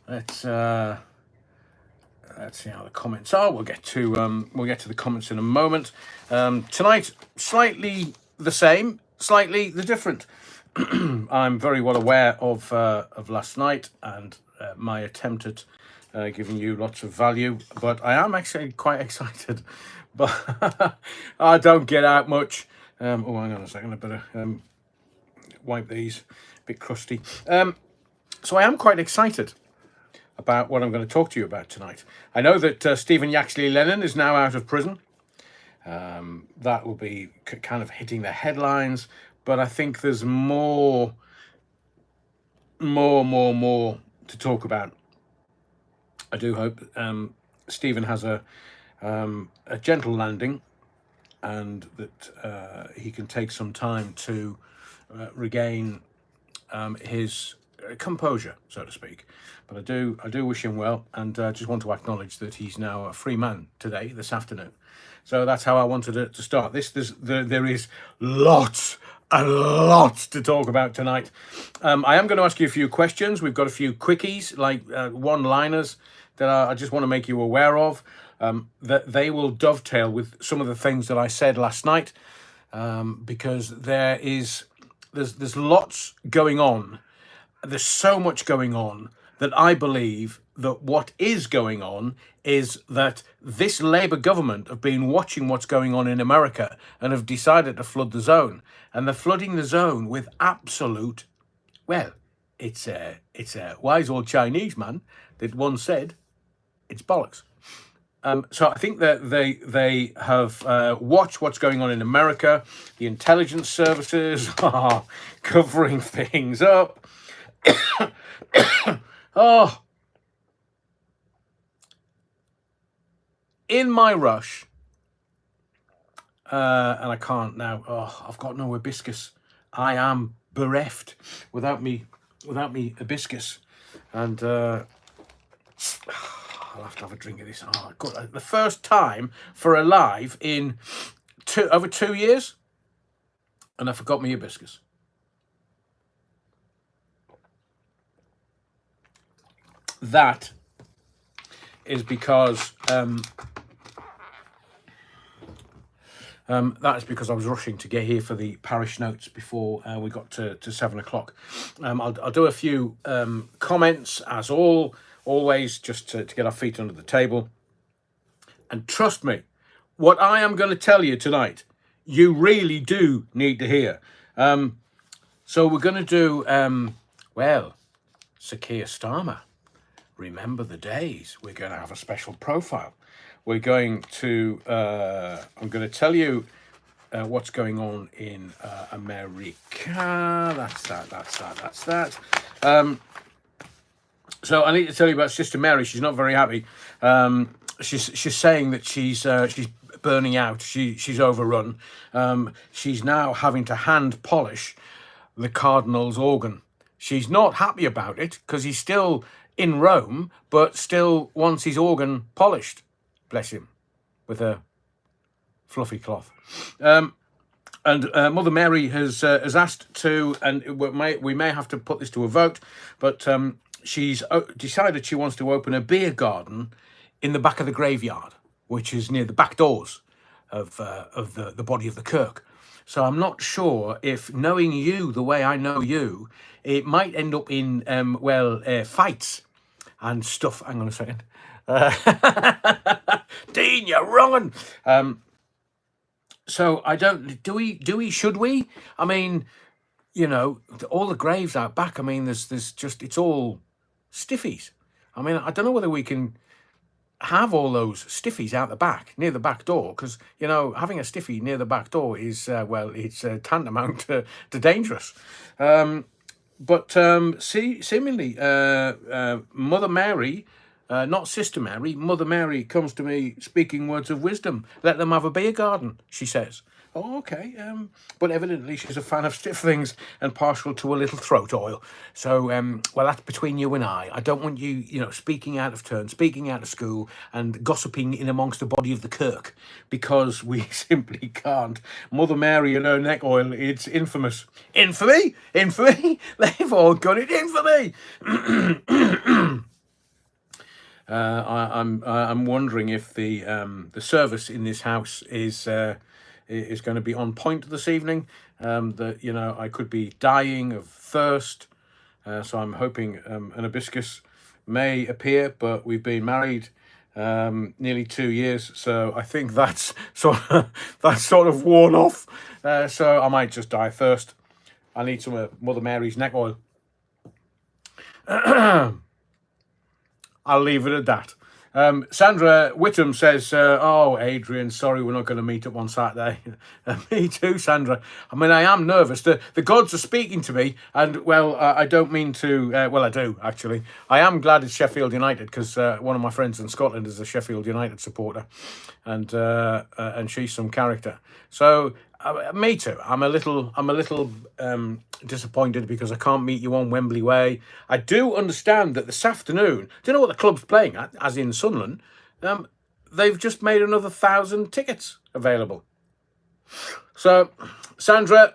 let's see how the comments are. We'll get to the comments in a moment. Tonight, slightly the same, slightly the different. I'm very well aware of last night and my attempt at giving you lots of value, but I am actually quite excited. But I don't get out much. Oh, hang on a second. I better wipe these. A bit crusty. So I am quite excited about what I'm going to talk to you about tonight. I know that Stephen Yaxley Lennon is now out of prison. That will be kind of hitting the headlines, but I think there's more to talk about. I do hope Stephen has a gentle landing, and that he can take some time to regain his composure, so to speak. But I do wish him well, and just want to acknowledge that he's now a free man this afternoon. So that's how I wanted it to start. There is lots and lots to talk about tonight. I am going to ask you a few questions. We've got a few quickies, like one-liners that I just want to make you aware of. That they will dovetail with some of the things that I said last night, because there's lots going on. There's so much going on that I believe that what is going on is that this Labour government have been watching what's going on in America and have decided to flood the zone. And they're flooding the zone with absolute, well, it's a wise old Chinese man that once said, it's bollocks. So I think that they have watched what's going on in America. The intelligence services are covering things up. Oh, in my rush, and I can't now. Oh, I've got no hibiscus. I am bereft without me hibiscus, and I'll have to have a drink of this. Oh, God, the first time for a live in over 2 years, and I forgot my hibiscus. That is because I was rushing to get here for the parish notes before we got to 7 o'clock. I'll do a few comments as always, just to get our feet under the table. And trust me, what I am going to tell you tonight, you really do need to hear. So we're going to do, Sir Keir Starmer. Remember the days. We're going to have a special profile. We're going to, I'm going to tell you what's going on in America. That's that. So I need to tell you about Sister Mary. She's not very happy. She's saying that she's burning out. She's overrun. She's now having to hand polish the Cardinal's organ. She's not happy about it because he's still in Rome, but still wants his organ polished. Bless him, with a fluffy cloth. And Mother Mary has asked to, and we may have to put this to a vote, but she's decided she wants to open a beer garden in the back of the graveyard, which is near the back doors of the body of the kirk. So I'm not sure if, knowing you the way I know you, it might end up in fights and stuff. Hang on a second. Dean, you're wrong. So I don't. Should we? I mean, all the graves out back. I mean, there's just, it's all stiffies. I mean, I don't know whether we can have all those stiffies out the back near the back door, because having a stiffy near the back door is it's tantamount to dangerous. But seemingly, Mother Mary, not Sister Mary, Mother Mary comes to me speaking words of wisdom. Let them have a beer garden, she says. Oh, okay. But evidently she's a fan of stiff things and partial to a little throat oil. So, that's between you and I. I don't want you, speaking out of turn, speaking out of school and gossiping in amongst the body of the kirk, because we simply can't. Mother Mary and her neck oil, it's infamous. Infamy? Infamy? They've all got it. Infamy! I'm wondering if the service in this house is going to be on point this evening. That I could be dying of thirst, so I'm hoping an hibiscus may appear. But we've been married nearly 2 years, so I think that's that's sort of worn off. So I might just die of thirst. I need some Mother Mary's neck oil. I'll leave it at that. Sandra Whittam says, oh, Adrian, sorry we're not going to meet up on Saturday. Me too, Sandra. I mean, I am nervous. The gods are speaking to me, and, well, I don't mean to... well, I do, actually. I am glad it's Sheffield United, because one of my friends in Scotland is a Sheffield United supporter, and she's some character. So, me too. I'm a little disappointed because I can't meet you on Wembley Way. I do understand that this afternoon, do you know what the club's playing at, as in Sunderland? They've just made another 1,000 tickets available. So, Sandra,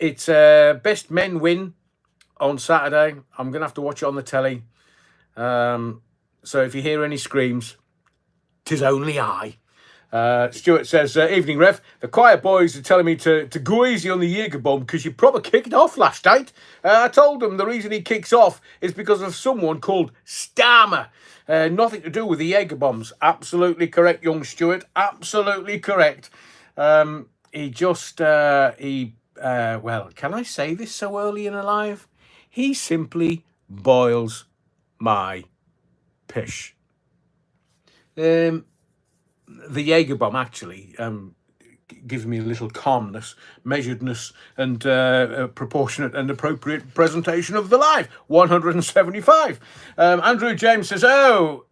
it's best men win on Saturday. I'm going to have to watch it on the telly. So if you hear any screams, 'tis only I. Stuart says, evening, Rev. The choir boys are telling me to go easy on the Jaeger bomb because you proper kicked off last night. I told them the reason he kicks off is because of someone called Starmer. Nothing to do with the Jaeger bombs. Absolutely correct, young Stuart. Absolutely correct. He just, well, can I say this so early in life? He simply boils my pish. The Jaeger bomb actually gives me a little calmness, measuredness, and proportionate and appropriate presentation of the live. 175. Andrew James says, oh,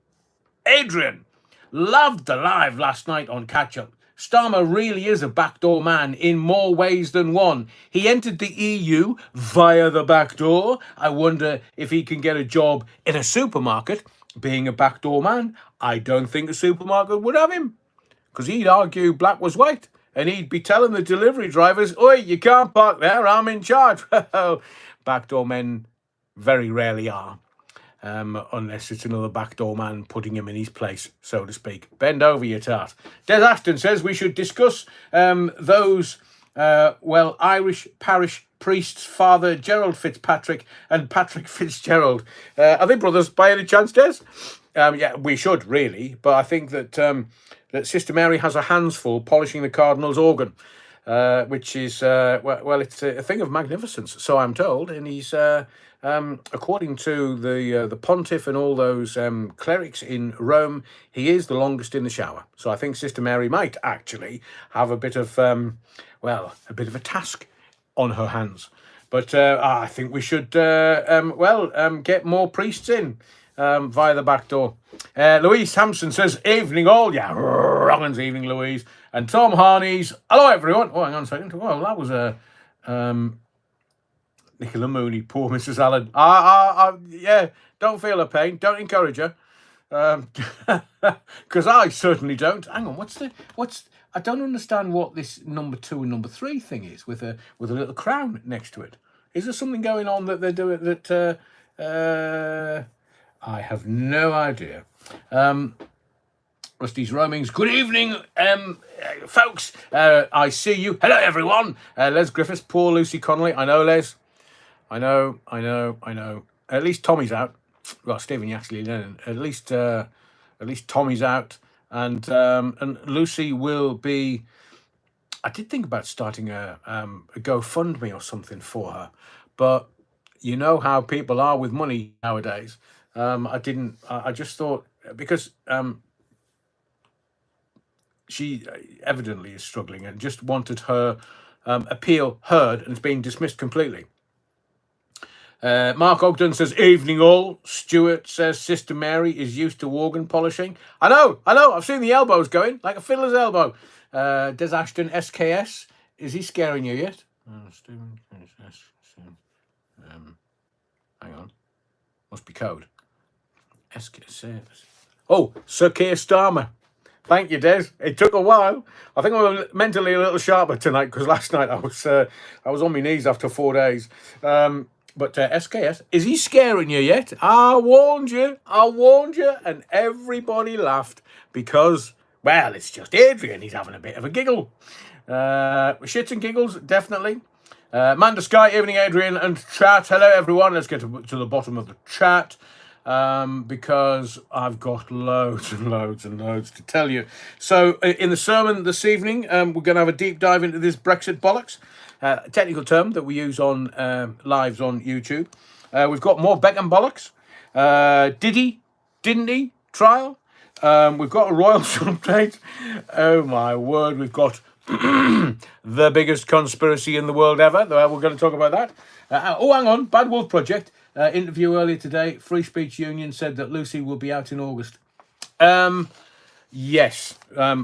Adrian, loved the live last night on Catch Up. Starmer really is a backdoor man in more ways than one. He entered the EU via the back door. I wonder if he can get a job in a supermarket. Being a backdoor man, I don't think a supermarket would have him, because he'd argue black was white, and he'd be telling the delivery drivers, oi, you can't park there, I'm in charge. Backdoor men very rarely are, unless it's another backdoor man putting him in his place, so to speak. Bend over, you tart. Des Ashton says we should discuss those, Irish parish priests, Father Gerald Fitzpatrick and Patrick Fitzgerald. Are they brothers by any chance, Des? Yeah, we should, really. But I think that that Sister Mary has her hands full polishing the Cardinal's organ, which is, it's a thing of magnificence, so I'm told. And he's, according to the pontiff and all those clerics in Rome, he is the longest in the shower. So I think Sister Mary might actually have a bit of, a bit of a task on her hands. But I think we should, get more priests in via the back door. Louise Hampson says, evening all. Yeah, wrong evening, Louise. And Tom Harney's, hello, everyone. Oh, hang on a second. Well, that was a Nicola Mooney, poor Mrs. Allen. Yeah, don't feel her pain. Don't encourage her. Because I certainly don't. Hang on, I don't understand what this number 2 and number 3 thing is with a little crown next to it. Is there something going on that they're doing that? I have no idea. Rusty's Roamings. Good evening, folks. I see you. Hello, everyone. Les Griffiths, poor Lucy Connolly. I know, Les. I know. At least Tommy's out. Well, Stephen Yaxley, at least Tommy's out. And Lucy will be... I did think about starting a GoFundMe or something for her, but you know how people are with money nowadays. I just thought, because she evidently is struggling and just wanted her appeal heard, and it's been dismissed completely. Mark Ogden says, evening all. Stuart says, Sister Mary is used to organ polishing. I know. I've seen the elbows going, like a fiddler's elbow. Des Ashton, SKS. Is he scaring you yet? Stephen, hang on. Must be code. SKS. Oh, Sir Keir Starmer. Thank you, Des. It took a while. I think I was mentally a little sharper tonight, because last night I was on my knees after 4 days. But SKS, is he scaring you yet? I warned you. I warned you. And everybody laughed because, well, it's just Adrian. He's having a bit of a giggle. Shits and giggles, definitely. Manda Sky, evening, Adrian and chat. Hello, everyone. Let's get to the bottom of the chat because I've got loads and loads and loads to tell you. So, in the sermon this evening, we're going to have a deep dive into this Brexit bollocks. A technical term that we use on lives on YouTube. We've got more Beckham bollocks. Did he? Didn't he? Trial. We've got a royal update. Oh my word! We've got the biggest conspiracy in the world ever. We're going to talk about that. Oh, hang on. Bad Wolf Project interview earlier today. Free Speech Union said that Lucy will be out in August. Yes. I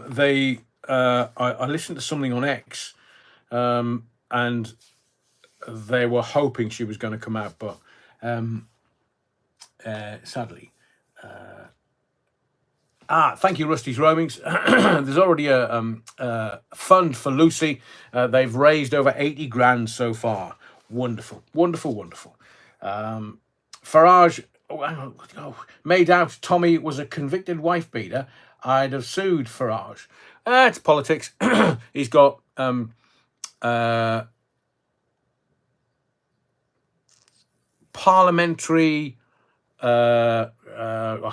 listened to something on X. And they were hoping she was going to come out, but sadly. Thank you, Rusty's Roamings. There's already a fund for Lucy. They've raised over 80 grand so far. Wonderful, wonderful, wonderful. Farage made out Tommy was a convicted wife beater. I'd have sued Farage. It's politics. He's got parliamentary I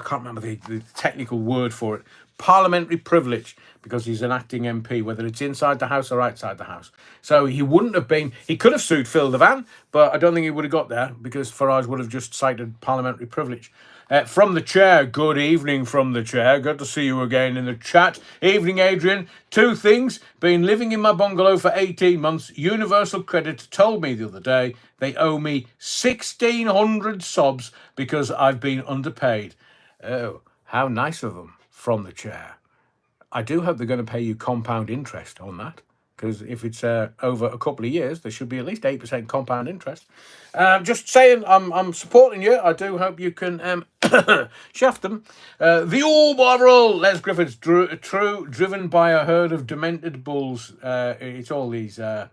can't remember the technical word for it. Parliamentary privilege, because he's an acting MP, whether it's inside the House or outside the House. So he wouldn't have been, he could have sued Phil Devan, but I don't think he would have got there because Farage would have just cited parliamentary privilege. From the chair, good evening from the chair. Good to see you again in the chat. Evening, Adrian. Two things. Been living in my bungalow for 18 months. Universal Credit told me the other day they owe me 1,600 sobs because I've been underpaid. Oh, how nice of them. From the chair. I do hope they're going to pay you compound interest on that, because if it's over a couple of years, there should be at least 8% compound interest. Just saying, I'm supporting you. I do hope you can shaft them. The all-bottle Les Griffiths, driven by a herd of demented bulls. It's all these... hang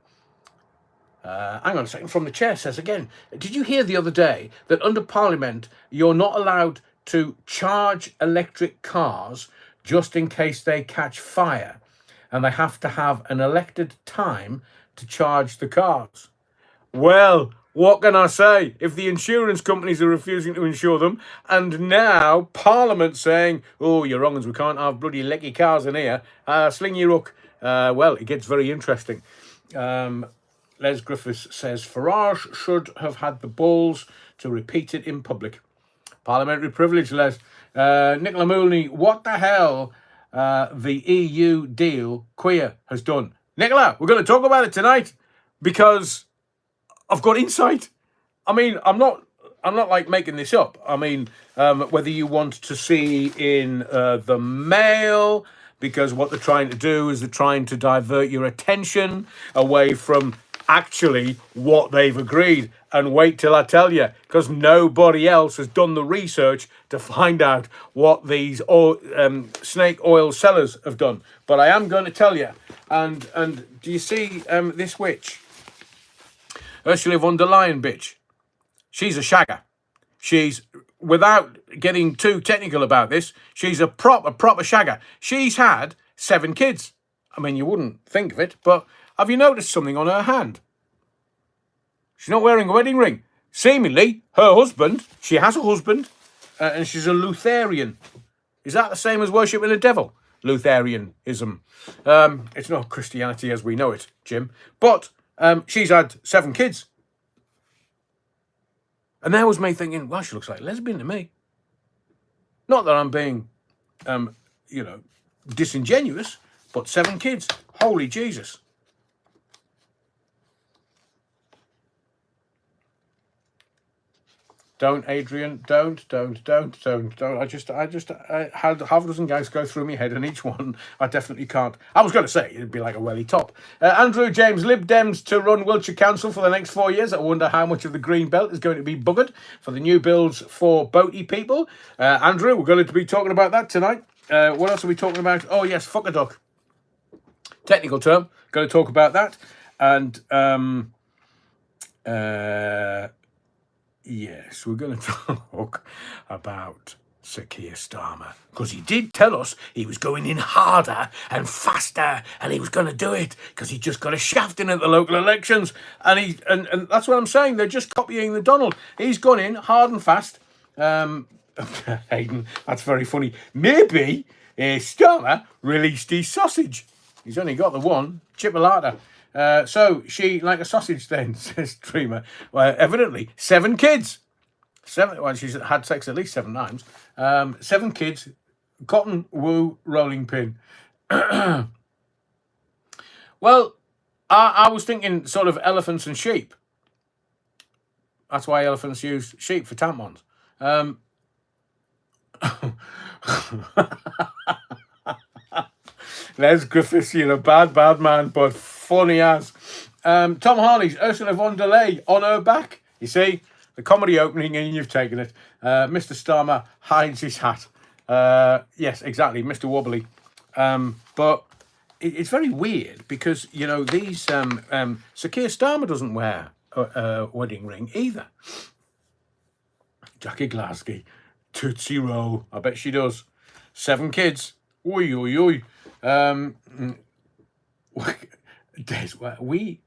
on a second. From the chair says again, did you hear the other day that under Parliament, you're not allowed to charge electric cars just in case they catch fire, and they have to have an elected time to charge the cars? Well, what can I say? If the insurance companies are refusing to insure them, and now Parliament saying, oh, you're wrong, we can't have bloody lecky cars in here, sling your hook. Well, it gets very interesting. Les Griffiths says Farage should have had the balls to repeat it in public. Parliamentary privilege, Les. Nicola Mooney, what the hell the EU deal queer has done? Nicola, we're going to talk about it tonight because I've got insight. I mean, I'm not like making this up. I mean, whether you want to see in the Mail, because what they're trying to do is they're trying to divert your attention away from actually what they've agreed. And wait till I tell you, because nobody else has done the research to find out what these snake oil sellers have done. But I am going to tell you. And do you see this witch? Ursula von der Leyen bitch. She's a shagger. She's, without getting too technical about this, she's a proper shagger. She's had 7 kids. I mean, you wouldn't think of it, but have you noticed something on her hand? She's not wearing a wedding ring. Seemingly, her husband, she has a husband, and she's a Lutheran. Is that the same as worshipping the devil? Lutheranism. It's not Christianity as we know it, Jim. But she's had 7 kids. And that was me thinking, well, she looks like a lesbian to me. Not that I'm being, disingenuous, but 7 kids. Holy Jesus. Don't, Adrian. Don't. I just had half a dozen guys go through my head, and each one I definitely can't. I was going to say it'd be like a welly top. Andrew James, Lib Dems to run Wiltshire Council for the next 4 years. I wonder how much of the green belt is going to be buggered for the new bills for boaty people. Andrew, we're going to be talking about that tonight. What else are we talking about? Oh yes, fuck a duck. Technical term. Going to talk about that. And Yes, we're going to talk about Sir Keir Starmer, because he did tell us he was going in harder and faster, and he was going to do it because he just got a shaft in at the local elections, and and that's what I'm saying. They're just copying the Donald. He's gone in hard and fast. Hayden, that's very funny. Maybe Starmer released his sausage. He's only got the one, chipolata. So she like a sausage then, says Dreamer. Well, evidently 7 kids. 7. Well, she's had sex at least 7 times. 7 kids, cotton wool rolling pin. Well, I was thinking sort of elephants and sheep. That's why elephants use sheep for tampons. Les Griffiths, you're a bad man, but funny as. Tom Harley's Ursula von der Leyen on her back. You see, the comedy opening and you've taken it. Mr. Starmer hides his hat. Yes, exactly, Mr. Wobbly. But it's very weird because, you know, these... Sir Keir Starmer doesn't wear a wedding ring either. Jackie Glasgow, Tootsie Roll. I bet she does. 7 kids. Oi, oi, oi. Des,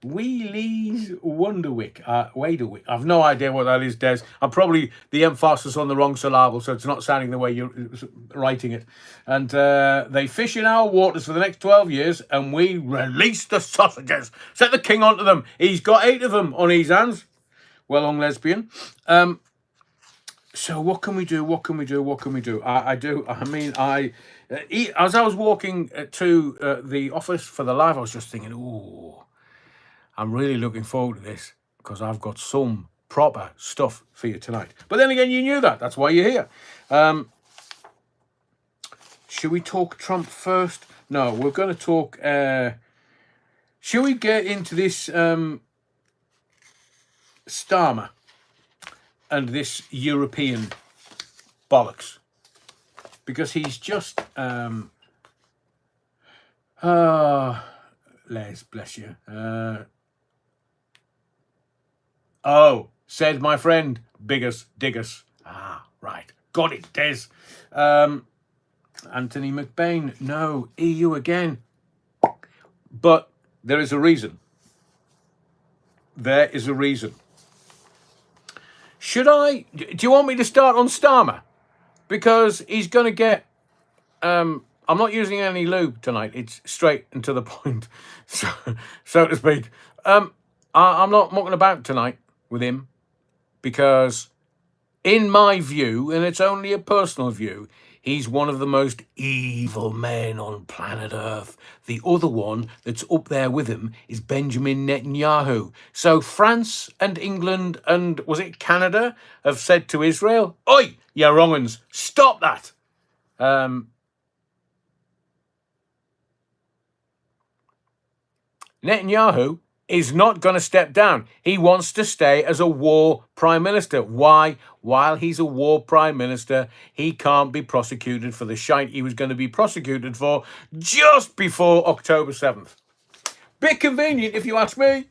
Wheelies Wonderwick, Waderwick. I've no idea what that is, Des. I'm probably the emphasis on the wrong syllable, so it's not sounding the way you're writing it. And they fish in our waters for the next 12 years, and we release the sausages. Set the king onto them. He's got 8 of them on his hands. Well hung lesbian. So what can we do? What can we do? What can we do? As I was walking to the office for the live, I was just thinking, oh, I'm really looking forward to this because I've got some proper stuff for you tonight. But then again, you knew that. That's why you're here. Should we talk Trump first? No, we're going to talk... should we get into this Starmer and this European bollocks? Because he's just... Les, bless you. Said my friend, Biggest Diggers. Ah, right. Got it, Des. Anthony McBain, no, EU again. But there is a reason. There is a reason. Do you want me to start on Starmer? Because he's going to get... I'm not using any lube tonight. It's straight and to the point, so to speak. I'm not mucking about tonight with him because, in my view, and it's only a personal view, he's one of the most evil men on planet Earth. The other one that's up there with him is Benjamin Netanyahu. So France and England and, was it Canada, have said to Israel, oi, you wrong uns, stop that. Netanyahu is not going to step down. He wants to stay as a war prime minister. Why? While he's a war prime minister, he can't be prosecuted for the shite he was going to be prosecuted for just before October 7th. Bit convenient, if you ask me.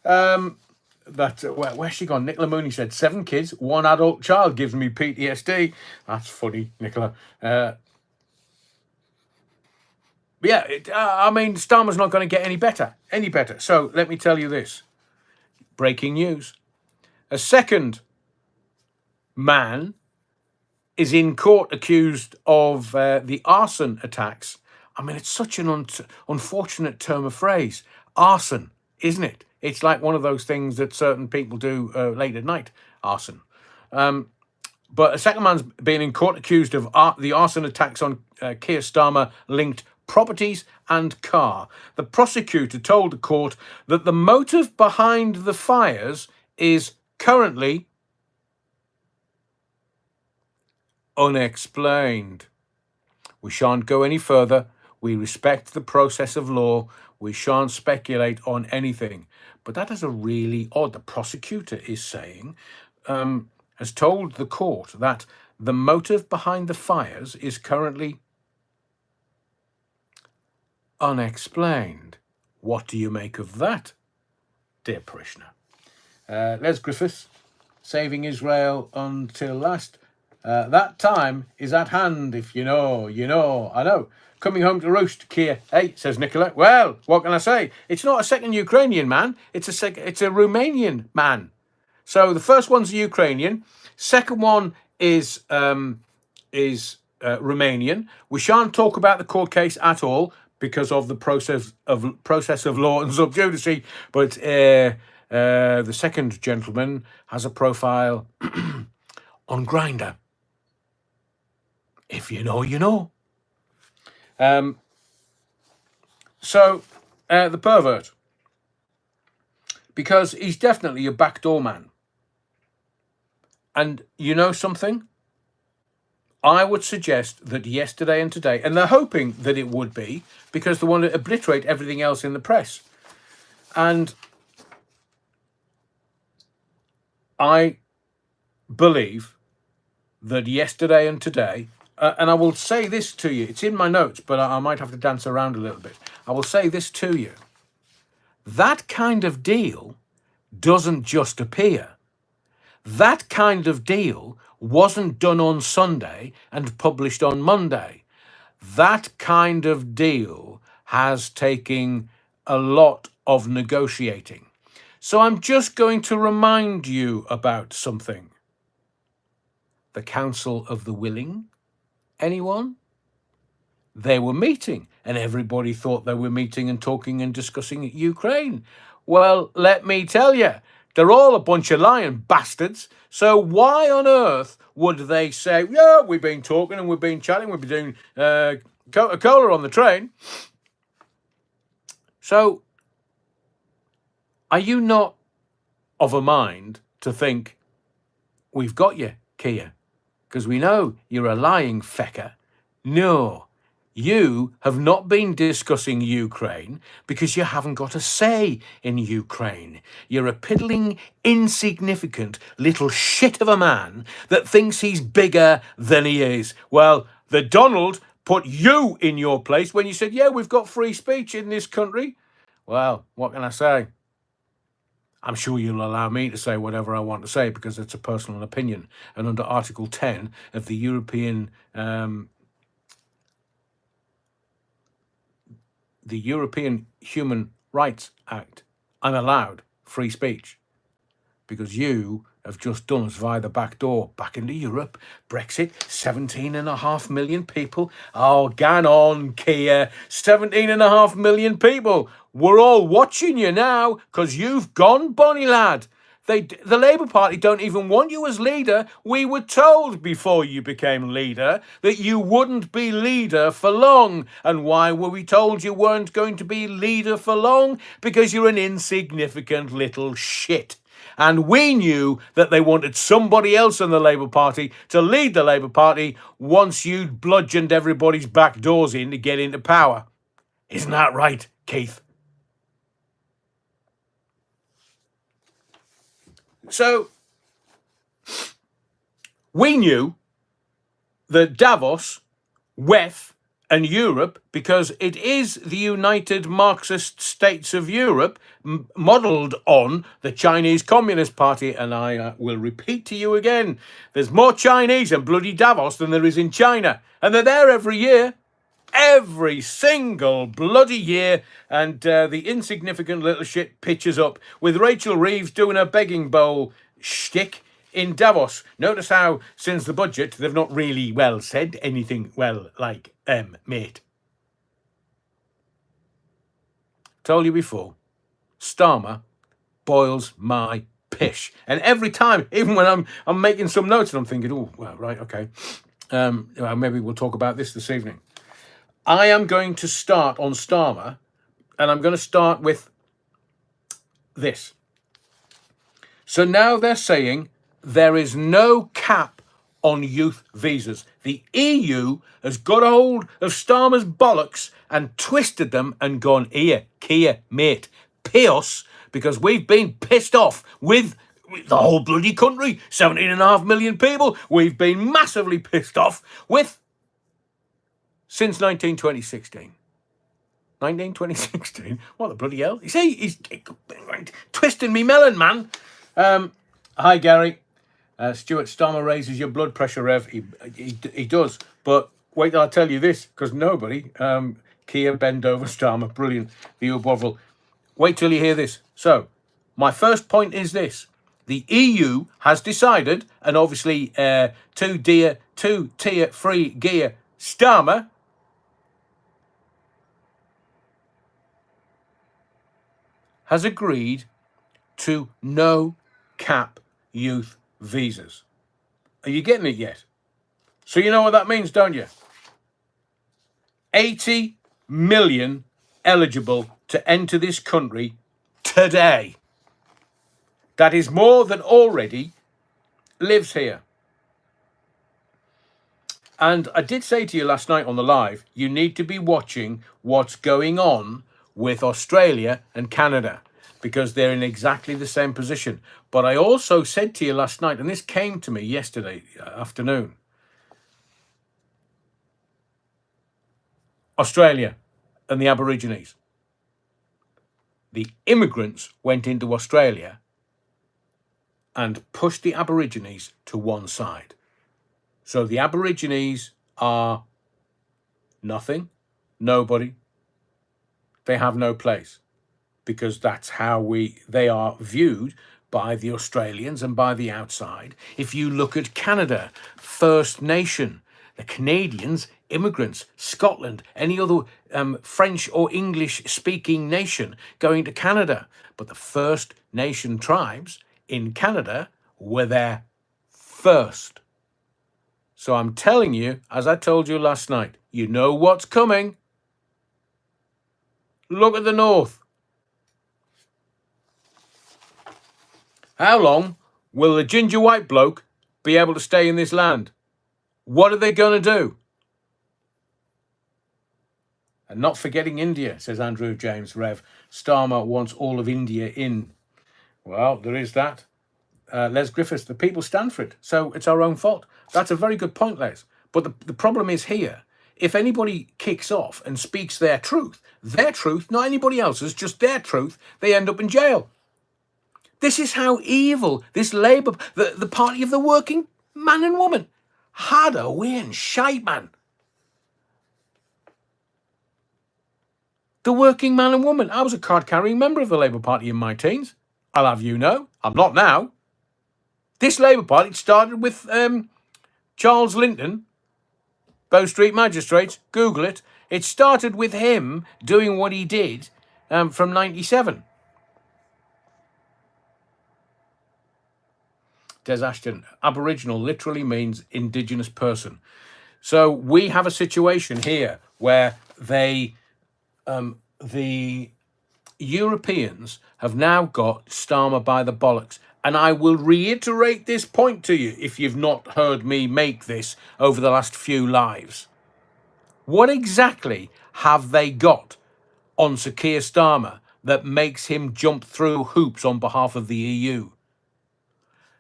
Where's she gone? Nicola Mooney said, 7 kids, 1 adult child gives me PTSD. That's funny, Nicola. Yeah, Starmer's not going to get any better. So let me tell you this. Breaking news. A second man is in court accused of the arson attacks. I mean, it's such an unfortunate term of phrase. Arson, isn't it? It's like one of those things that certain people do late at night. Arson. But a second man's been in court accused of the arson attacks on Keir Starmer-linked properties and car. The prosecutor told the court that the motive behind the fires is currently unexplained. We shan't go any further. We respect the process of law. We shan't speculate on anything. But that is a really odd... The prosecutor is saying, has told the court that the motive behind the fires is currently unexplained. What do you make of that, dear parishioner? Les Griffiths, saving Israel until last. That time is at hand, if you know, you know. I know. Coming home to roost, Kia. Hey, says Nicola. Well, what can I say? It's not a second Ukrainian man. It's a Romanian man. So the first one's a Ukrainian. Second one is Romanian. We shan't talk about the court case at all because of the process of law and sub judice. But the second gentleman has a profile on Grindr. If you know, you know. So the pervert, because he's definitely a backdoor man. And you know something? I would suggest that yesterday and today, and they're hoping that it would be, because they want to obliterate everything else in the press. And I believe that yesterday and today, and I will say this to you, it's in my notes, but I might have to dance around a little bit. I will say this to you. That kind of deal doesn't just appear. That kind of deal wasn't done on Sunday and published on Monday. That kind of deal has taken a lot of negotiating. So I'm just going to remind you about something. The Council of the Willing. Anyone? They were meeting, and everybody thought they were meeting and talking and discussing Ukraine. Well, let me tell you, they're all a bunch of lying bastards. So why on earth would they say, yeah, we've been talking and we've been chatting, we've been doing Coca-Cola on the train? So are you not of a mind to think, we've got you, Kia, because we know you're a lying fecker? No. You have not been discussing Ukraine because you haven't got a say in Ukraine. You're a piddling, insignificant little shit of a man that thinks he's bigger than he is. Well, the Donald put you in your place when you said, yeah, we've got free speech in this country. Well, what can I say? I'm sure you'll allow me to say whatever I want to say because it's a personal opinion. And under Article 10 of the European Human Rights Act, I'm allowed free speech because you have just done us via the back door back into Europe. Brexit, 17.5 million people. Oh, gan on, Kia. 17.5 million people. We're all watching you now because you've gone, Bonnie lad. The Labour Party don't even want you as leader. We were told before you became leader that you wouldn't be leader for long. And why were we told you weren't going to be leader for long? Because you're an insignificant little shit. And we knew that they wanted somebody else in the Labour Party to lead the Labour Party once you'd bludgeoned everybody's back doors in to get into power. Isn't that right, Keith? So, we knew that Davos, WEF, and Europe, because it is the United Marxist States of Europe, modelled on the Chinese Communist Party, and I will repeat to you again, there's more Chinese in bloody Davos than there is in China, and they're there every year. Every single bloody year, and the insignificant little shit pitches up with Rachel Reeves doing a begging bowl shtick in Davos. Notice how, since the budget, they've not really, said anything, like, mate. Told you before, Starmer boils my pish. And every time, even when I'm making some notes and I'm thinking, oh, well, right, okay. Maybe we'll talk about this evening. I am going to start on Starmer, and I'm going to start with this. So now they're saying there is no cap on youth visas. The EU has got hold of Starmer's bollocks and twisted them and gone, here, Kia, mate, pay us because we've been pissed off with the whole bloody country, 17.5 million people. We've been massively pissed off with since 2016. 2016? What the bloody hell? You see, he's twisting me melon, man. Hi, Gary. Stuart, Starmer raises your blood pressure, Rev. He does. But wait till I tell you this, because nobody, Keir, bend over, Starmer, brilliant, the Bovril. Wait till you hear this. So, my first point is this. The EU has decided, and obviously two-tier free gear Starmer has agreed to no cap youth visas. Are you getting it yet? So you know what that means, don't you? 80 million eligible to enter this country today. That is more than already lives here. And I did say to you last night on the live, you need to be watching what's going on with Australia and Canada, because they're in exactly the same position. But I also said to you last night, and this came to me yesterday afternoon, Australia and the Aborigines. The immigrants went into Australia and pushed the Aborigines to one side. So the Aborigines are nothing, nobody. They have no place, because that's how they are viewed by the Australians and by the outside. If you look at Canada, First Nation, the Canadians, immigrants, Scotland, any other French or English speaking nation going to Canada. But the First Nation tribes in Canada were there first. So I'm telling you, as I told you last night, you know what's coming. Look at the north. How long will the ginger white bloke be able to stay in this land? What are they going to do? And not forgetting India, says Andrew James Rev. Starmer wants all of India in. Well, there is that. Les Griffiths, the people stand for it, so it's our own fault. That's a very good point, Les. But the problem is here, if anybody kicks off and speaks their truth, not anybody else's, just their truth, they end up in jail. This is how evil this Labour, the party of the working man and woman, had a win shite, man. The working man and woman. I was a card-carrying member of the Labour Party in my teens. I'll have you know. I'm not now. This Labour Party started with Charles Linton, Bow Street Magistrates. Google it. It started with him doing what he did from 97. Des Ashton, Aboriginal literally means indigenous person. So we have a situation here where the Europeans have now got Starmer by the bollocks. And I will reiterate this point to you if you've not heard me make this over the last few lives. What exactly have they got on Sir Keir Starmer that makes him jump through hoops on behalf of the EU?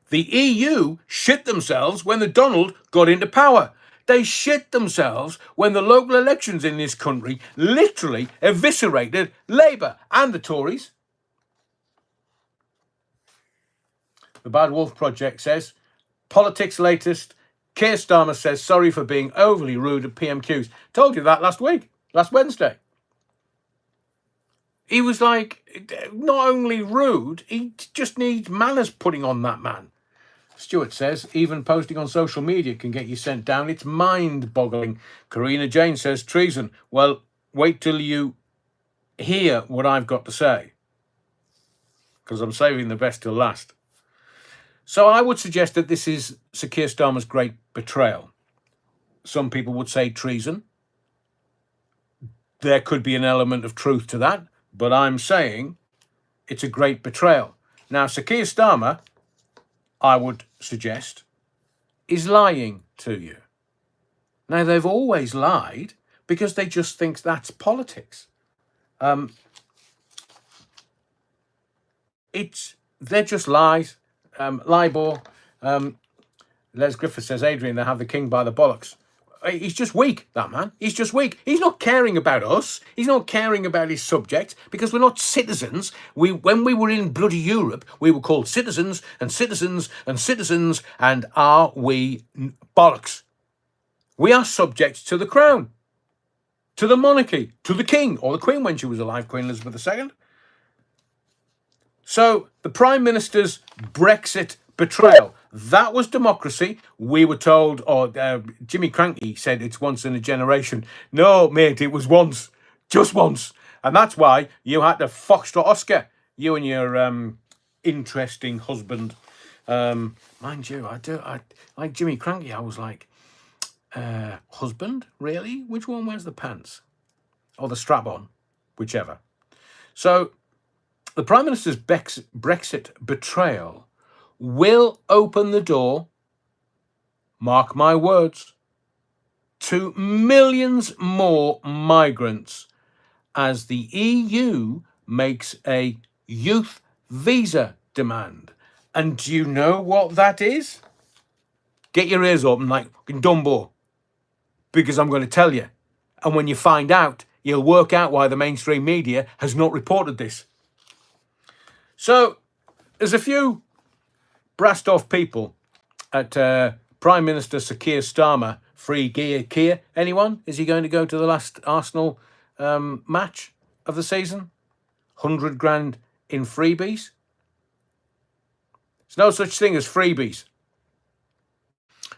The EU shit themselves when the Donald got into power. They shit themselves when the local elections in this country literally eviscerated Labour and the Tories. The Bad Wolf Project says, Politics latest, Keir Starmer says sorry for being overly rude at PMQs. Told you that last Wednesday. He was like, not only rude, he just needs manners putting on that man. Stuart says, even posting on social media can get you sent down. It's mind-boggling. Karina Jane says, treason. Well, wait till you hear what I've got to say, because I'm saving the best till last. So I would suggest that this is Sir Keir Starmer's great betrayal. Some people would say treason. There could be an element of truth to that, but I'm saying it's a great betrayal. Now, Sir Keir Starmer, I would suggest, is lying to you. Now, they've always lied because they just think that's politics. They're just lies. Libor. Les Griffith says, Adrian, they have the king by the bollocks. He's just weak, that man. He's just weak. He's not caring about us. He's not caring about his subject because we're not citizens. When we were in bloody Europe, we were called citizens and citizens and citizens. And are we bollocks? We are subject to the crown, to the monarchy, to the king or the queen when she was alive, Queen Elizabeth II. So the Prime Minister's Brexit betrayal, that was democracy. We were told, or Jimmy Cranky said it's once in a generation. No, mate, it was once, just once. And that's why you had to foxtrot Oscar, you and your interesting husband. Mind you, I like Jimmy Cranky. I was like, husband? Really? Which one wears the pants? Or the strap on? Whichever. So the Prime Minister's Brexit betrayal will open the door, mark my words, to millions more migrants as the EU makes a youth visa demand. And do you know what that is? Get your ears open like fucking Dumbo, because I'm going to tell you. And when you find out, you'll work out why the mainstream media has not reported this. So there's a few brassed off people at Prime Minister Sir Keir Starmer free gear. Keir, anyone? Is he going to go to the last Arsenal match of the season? 100 grand in freebies? There's no such thing as freebies.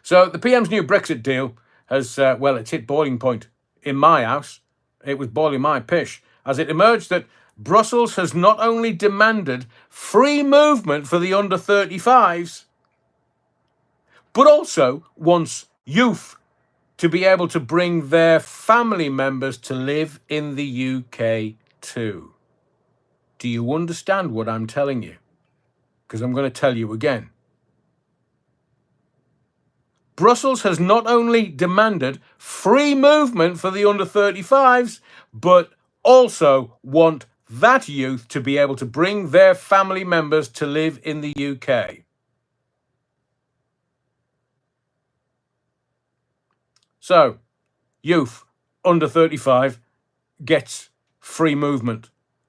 So the PM's new Brexit deal has, it's hit boiling point in my house. It was boiling my pish as it emerged that Brussels has not only demanded free movement for the under 35s, but also wants youth to be able to bring their family members to live in the UK too. Do you understand what I'm telling you? Because I'm going to tell you again. Brussels has not only demanded free movement for the under 35s, but also want that youth to be able to bring their family members to live in the UK. So, youth under 35 gets free movement,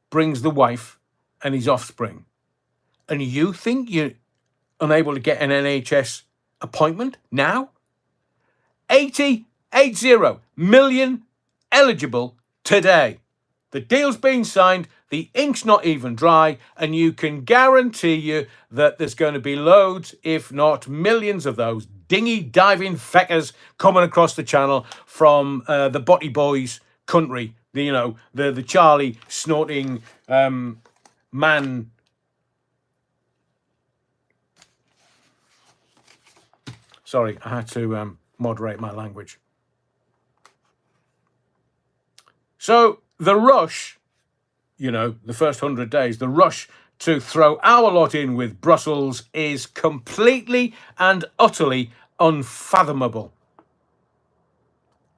brings the wife and his offspring. And you think you're unable to get an NHS appointment now? 80 million eligible today. The deal's been signed, the ink's not even dry, and you can guarantee you that there's going to be loads, if not millions of those dinghy diving feckers coming across the channel from the Botty Boys country, the Charlie snorting man. Sorry, I had to moderate my language. So the rush, the first 100 days, the rush to throw our lot in with Brussels is completely and utterly unfathomable.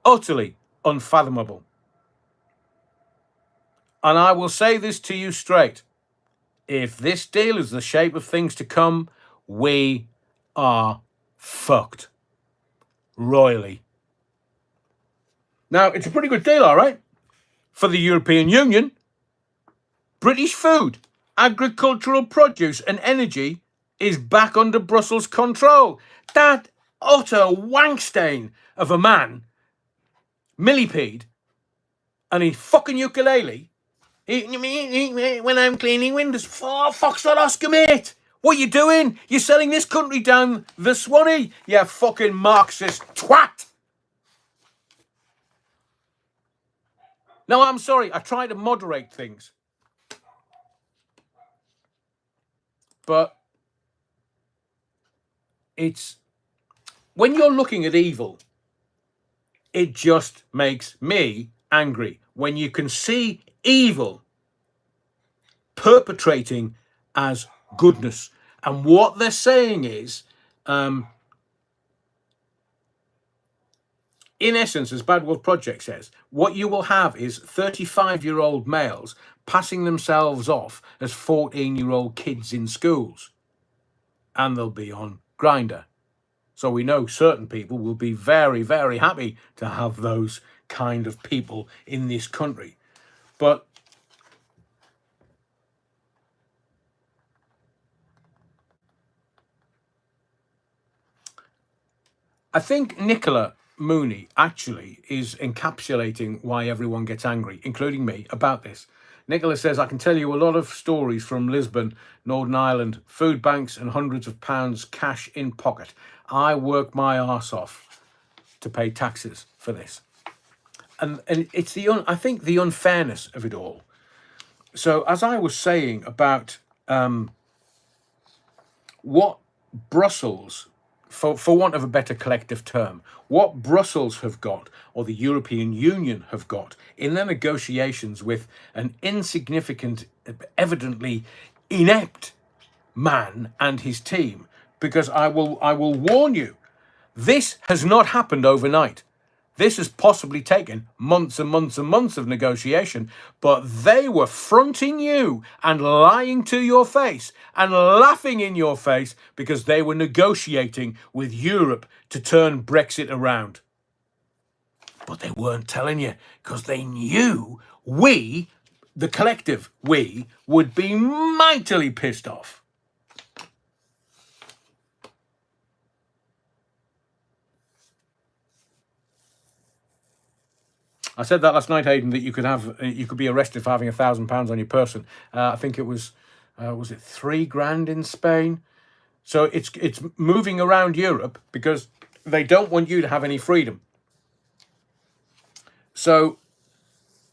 Utterly unfathomable. And I will say this to you straight. If this deal is the shape of things to come, we are fucked. Royally. Now, it's a pretty good deal, all right, for the European Union. British food, agricultural produce and energy is back under Brussels control. That utter wankstain of a man, millipede, and his fucking ukulele, when I'm cleaning windows, for fuck's that Oscar, mate. What are you doing? You're selling this country down the Swanee, you fucking Marxist twat. No, I'm sorry. I try to moderate things. But it's when you're looking at evil, it just makes me angry. When you can see evil perpetrating as goodness. And what they're saying is, in essence, as Bad Wolf Project says, what you will have is 35-year-old males passing themselves off as 14-year-old kids in schools. And they'll be on Grindr. So we know certain people will be very, very happy to have those kind of people in this country. But I think Nicola Mooney actually is encapsulating why everyone gets angry, including me, about this. Nicola says, I can tell you a lot of stories from Lisbon, Northern Ireland, food banks and hundreds of pounds cash in pocket. I work my arse off to pay taxes for this. And it's I think the unfairness of it all. So as I was saying about what Brussels, for want of a better collective term, what Brussels have got, or the European Union have got, in their negotiations with an insignificant, evidently inept man and his team, because I will warn you, this has not happened overnight. This has possibly taken months and months and months of negotiation, but they were fronting you and lying to your face and laughing in your face because they were negotiating with Europe to turn Brexit around. But they weren't telling you because they knew we, the collective we, would be mightily pissed off. I said that last night, Hayden, that you could be arrested for having £1,000 on your person. I think it was it £3,000 in Spain? So it's moving around Europe because they don't want you to have any freedom. So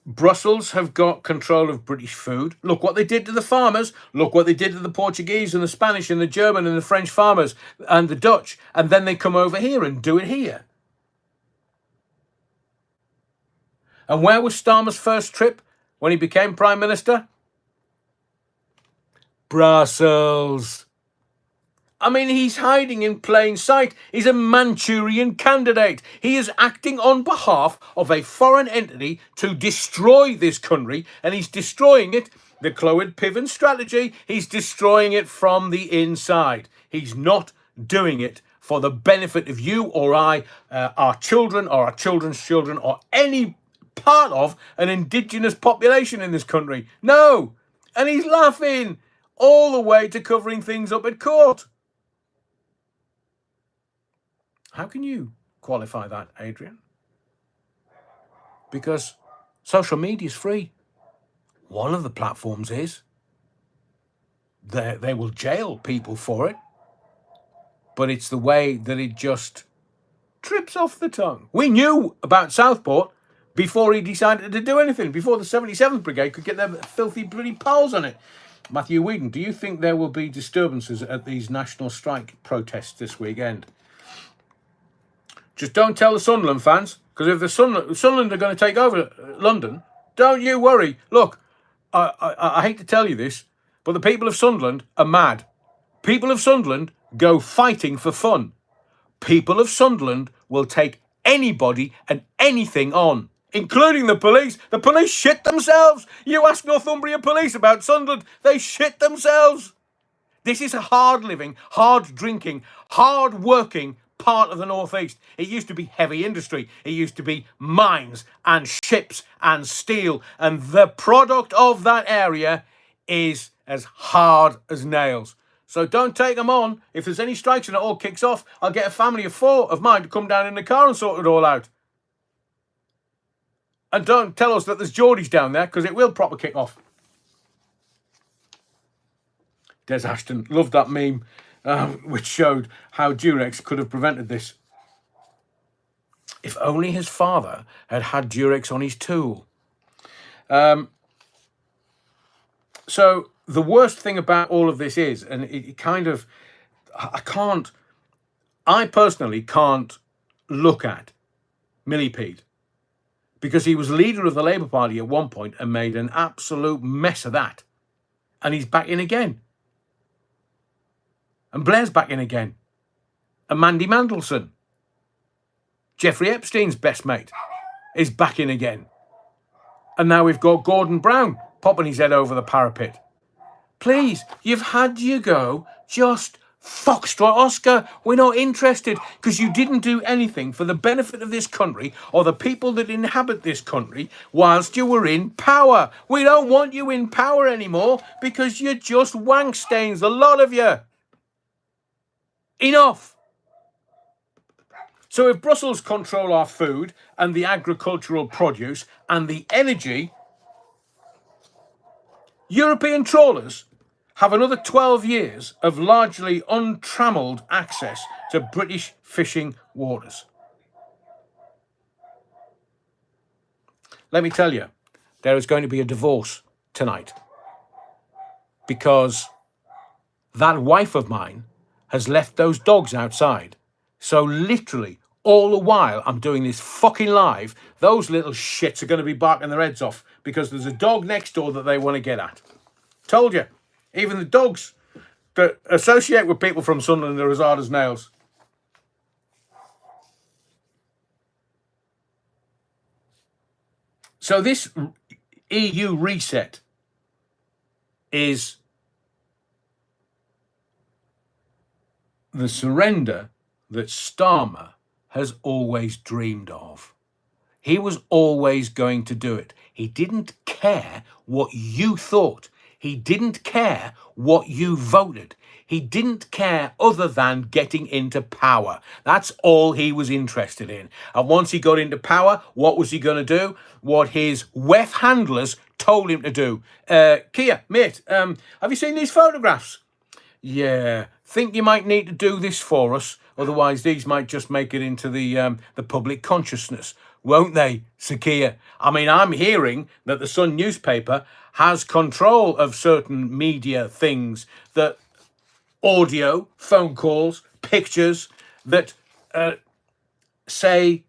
Brussels have got control of British food. Look what they did to the farmers. Look what they did to the Portuguese and the Spanish and the German and the French farmers and the Dutch. And then they come over here and do it here. And where was Starmer's first trip when he became Prime Minister? Brussels. I mean, he's hiding in plain sight. He's a Manchurian candidate. He is acting on behalf of a foreign entity to destroy this country, and he's destroying it. The Clwyd Piven strategy, he's destroying it from the inside. He's not doing it for the benefit of you or I, our children or our children's children, or any part of an indigenous population in this country. No. And he's laughing all the way to covering things up at court. How can you qualify that, Adrian? Because social media is free. One of the platforms is. They will jail people for it. But it's the way that it just trips off the tongue. We knew about Southport before he decided to do anything, before the 77th Brigade could get their filthy bloody pals on it. Matthew Whedon, do you think there will be disturbances at these national strike protests this weekend? Just don't tell the Sunderland fans, because if the Sunderland are going to take over London, don't you worry. Look, I hate to tell you this, but the people of Sunderland are mad. People of Sunderland go fighting for fun. People of Sunderland will take anybody and anything on, including the police. The police shit themselves. You ask Northumbria police about Sunderland, they shit themselves. This is a hard-living, hard-drinking, hard-working part of the northeast. It used to be heavy industry. It used to be mines and ships and steel. And the product of that area is as hard as nails. So don't take them on. If there's any strikes and it all kicks off, I'll get a family of 4 of mine to come down in the car and sort it all out. And don't tell us that there's Geordies down there, because it will proper kick off. Des Ashton, loved that meme, which showed how Durex could have prevented this. If only his father had had Durex on his tool. So the worst thing about all of this is, and it kind of, I personally can't look at Millipede, because he was leader of the Labour Party at one point and made an absolute mess of that. And he's back in again. And Blair's back in again. And Mandy Mandelson, Jeffrey Epstein's best mate, is back in again. And now we've got Gordon Brown popping his head over the parapet. Please, you've had your go. Just Foxtrot Oscar, we're not interested because you didn't do anything for the benefit of this country or the people that inhabit this country whilst you were in power. We don't want you in power anymore because you're just wank stains, a lot of you. Enough. So if Brussels control our food and the agricultural produce and the energy, European trawlers have another 12 years of largely untrammeled access to British fishing waters. Let me tell you, there is going to be a divorce tonight because that wife of mine has left those dogs outside. So literally, all the while I'm doing this fucking live, those little shits are going to be barking their heads off because there's a dog next door that they want to get at. Told you. Even the dogs that associate with people from Sunderland are as hard as nails. So this EU reset is the surrender that Starmer has always dreamed of. He was always going to do it. He didn't care what you thought. He didn't care what you voted. He didn't care other than getting into power. That's all he was interested in. And once he got into power, what was he going to do? What his WEF handlers told him to do. Kia, mate, have you seen these photographs? Yeah, think you might need to do this for us, otherwise these might just make it into the public consciousness, won't they, Sakia? I mean, I'm hearing that the Sun newspaper has control of certain media things, that audio, phone calls, pictures that say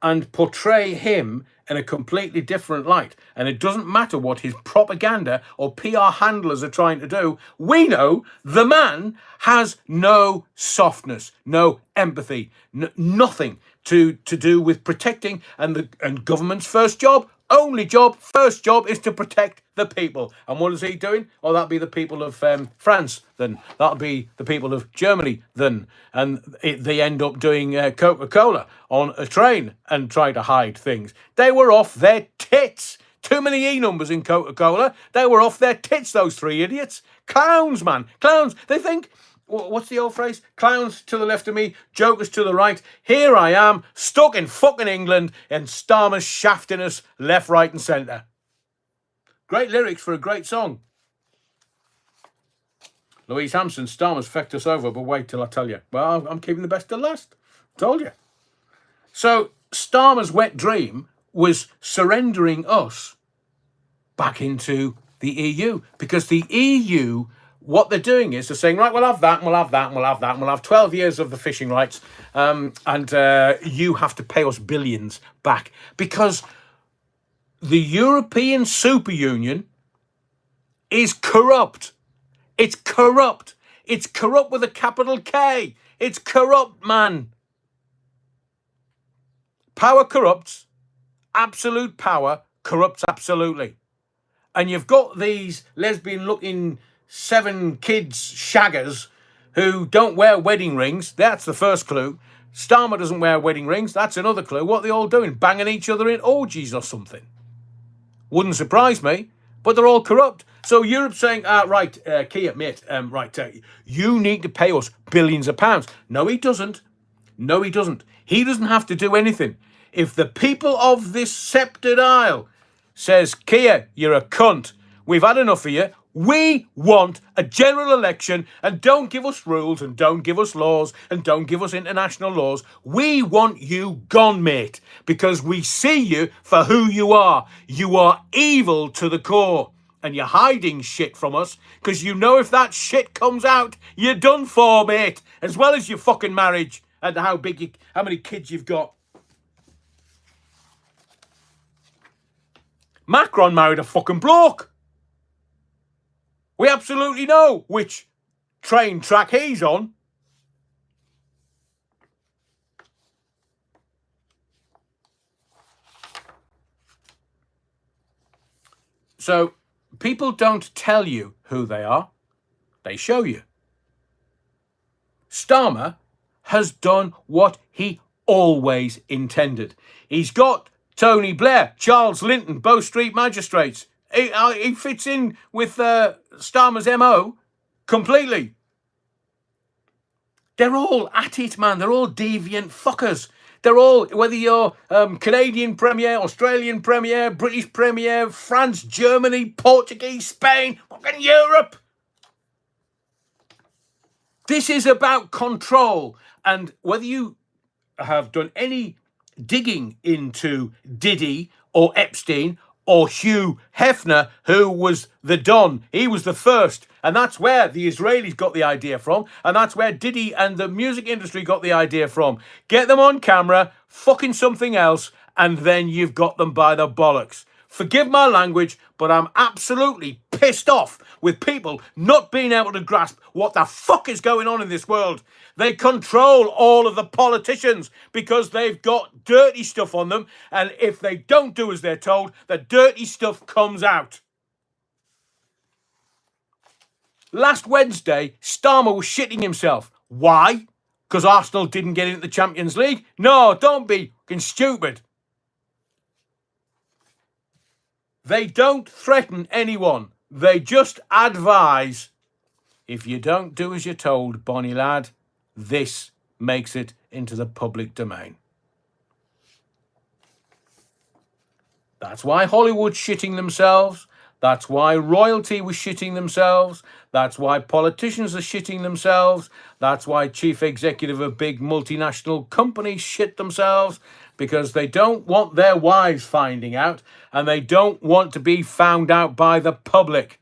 and portray him in a completely different light. And it doesn't matter what his propaganda or PR handlers are trying to do. We know the man has no softness, no empathy, nothing to do with protecting. And government's first job, only job, first job is to protect the people. And what is he doing? Oh, that'll be the people of France then. That'll be the people of Germany then. And they end up doing Coca-Cola on a train and try to hide things. They were off their tits. Too many E numbers in Coca-Cola. They were off their tits, those three idiots. Clowns, man. Clowns. They think, what's the old phrase? Clowns to the left of me, jokers to the right. Here I am, stuck in fucking England, and Starmer's shafting us left, right and centre. Great lyrics for a great song. Louise Hampson, Starmer's fecked us over, but wait till I tell you. Well, I'm keeping the best to last. Told you. So Starmer's wet dream was surrendering us back into the EU, because the EU, what they're doing is they're saying, right, we'll have that, and we'll have that, and we'll have that, and we'll have 12 years of the fishing rights, and you have to pay us billions back, because the European super union is corrupt. It's corrupt. It's corrupt with a capital K. It's corrupt, man. Power corrupts. Absolute power corrupts absolutely. And you've got these lesbian-looking 7 kids shaggers who don't wear wedding rings. That's the first clue. Starmer doesn't wear wedding rings. That's another clue. What are they all doing? Banging each other in orgies or something. Wouldn't surprise me, but they're all corrupt. So Europe's saying, right, Kia, mate, you need to pay us billions of pounds. No, he doesn't. No, he doesn't. He doesn't have to do anything. If the people of this sceptred isle says, Kia, you're a cunt, we've had enough of you, we want a general election, and don't give us rules, and don't give us laws, and don't give us international laws. We want you gone, mate, because we see you for who you are. You are evil to the core, and you're hiding shit from us, because you know if that shit comes out, you're done for, mate, as well as your fucking marriage, and how many kids you've got. Macron married a fucking bloke. We absolutely know which train track he's on. So people don't tell you who they are. They show you. Starmer has done what he always intended. He's got Tony Blair, Charles Linton, Bow Street magistrates. He fits in with Starmer's MO completely. They're all at it, man. They're all deviant fuckers. They're all, whether you're Canadian Premier, Australian Premier, British Premier, France, Germany, Portuguese, Spain, fucking Europe. This is about control. And whether you have done any digging into Diddy or Epstein or Hugh Hefner, who was the Don, he was the first. And that's where the Israelis got the idea from. And that's where Diddy and the music industry got the idea from. Get them on camera, fucking something else, and then you've got them by the bollocks. Forgive my language, but I'm absolutely pissed off with people not being able to grasp what the fuck is going on in this world. They control all of the politicians because they've got dirty stuff on them. And if they don't do as they're told, the dirty stuff comes out. Last Wednesday, Starmer was shitting himself. Why? Because Arsenal didn't get into the Champions League? No, don't be fucking stupid. They don't threaten anyone. They just advise. If you don't do as you're told, Bonnie lad, this makes it into the public domain. That's why Hollywood's shitting themselves. That's why royalty was shitting themselves. That's why politicians are shitting themselves. That's why chief executive of big multinational companies shit themselves, because they don't want their wives finding out and they don't want to be found out by the public.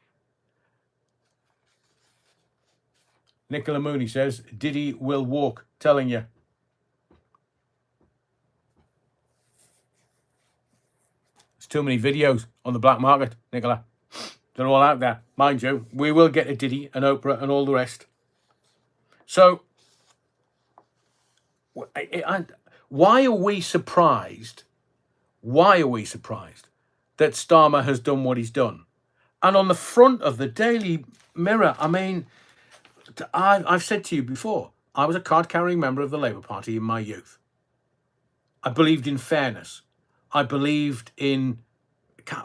Nicola Mooney says, Diddy will walk, telling you. There's too many videos on the black market, Nicola. They're all out there. Mind you, we will get a Diddy and Oprah and all the rest. So, why are we surprised? Why are we surprised that Starmer has done what he's done? And on the front of the Daily Mirror, I mean, I've said to you before, I was a card-carrying member of the Labour Party in my youth. I believed in fairness. I believed in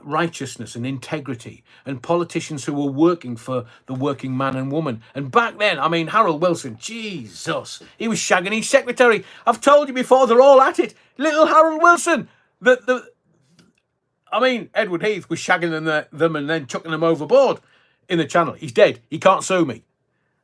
righteousness and integrity and politicians who were working for the working man and woman. And back then, I mean, Harold Wilson, Jesus, he was shagging his secretary. I've told you before, they're all at it. Little Harold Wilson. I mean, Edward Heath was shagging them and then chucking them overboard in the Channel. He's dead. He can't sue me.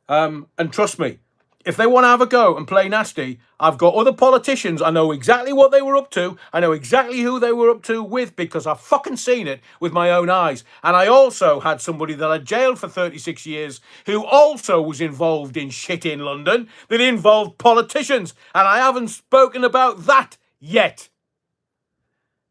And trust me, if they want to have a go and play nasty, I've got other politicians. I know exactly what they were up to. I know exactly who they were up to with, because I've fucking seen it with my own eyes. And I also had somebody that I jailed for 36 years who also was involved in shit in London that involved politicians. And I haven't spoken about that yet.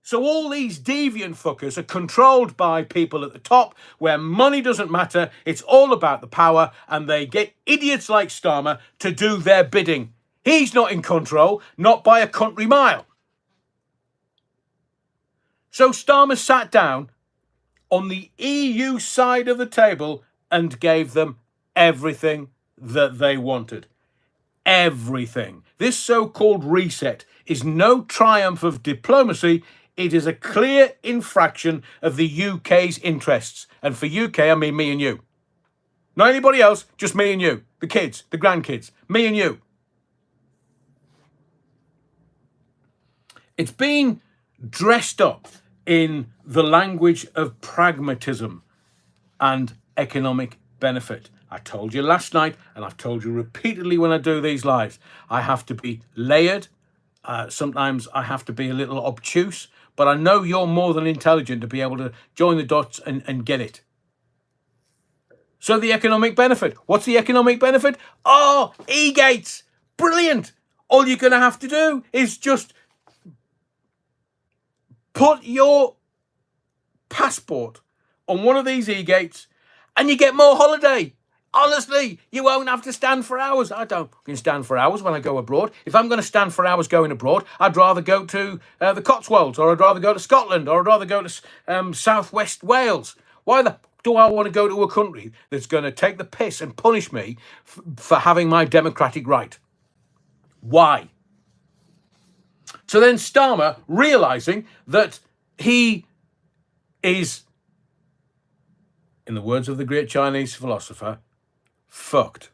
So all these deviant fuckers are controlled by people at the top where money doesn't matter. It's all about the power, and they get idiots like Starmer to do their bidding. He's not in control, not by a country mile. So Starmer sat down on the EU side of the table and gave them everything that they wanted. Everything. This so-called reset is no triumph of diplomacy. It is a clear infraction of the UK's interests. And for UK, I mean me and you. Not anybody else, just me and you. The kids, the grandkids, me and you. It's been dressed up in the language of pragmatism and economic benefit. I told you last night, and I've told you repeatedly when I do these lives, I have to be layered. Sometimes I have to be a little obtuse. But I know you're more than intelligent to be able to join the dots and get it. So the economic benefit. What's the economic benefit? Oh, e-gates. Brilliant. All you're going to have to do is just put your passport on one of these e-gates and you get more holiday. Honestly, you won't have to stand for hours. I don't fucking stand for hours when I go abroad. If I'm going to stand for hours going abroad, I'd rather go to the Cotswolds, or I'd rather go to Scotland, or I'd rather go to southwest Wales. Why the do I want to go to a country that's going to take the piss and punish me for having my democratic right? Why? So then Starmer, realizing that he is, in the words of the great Chinese philosopher, fucked.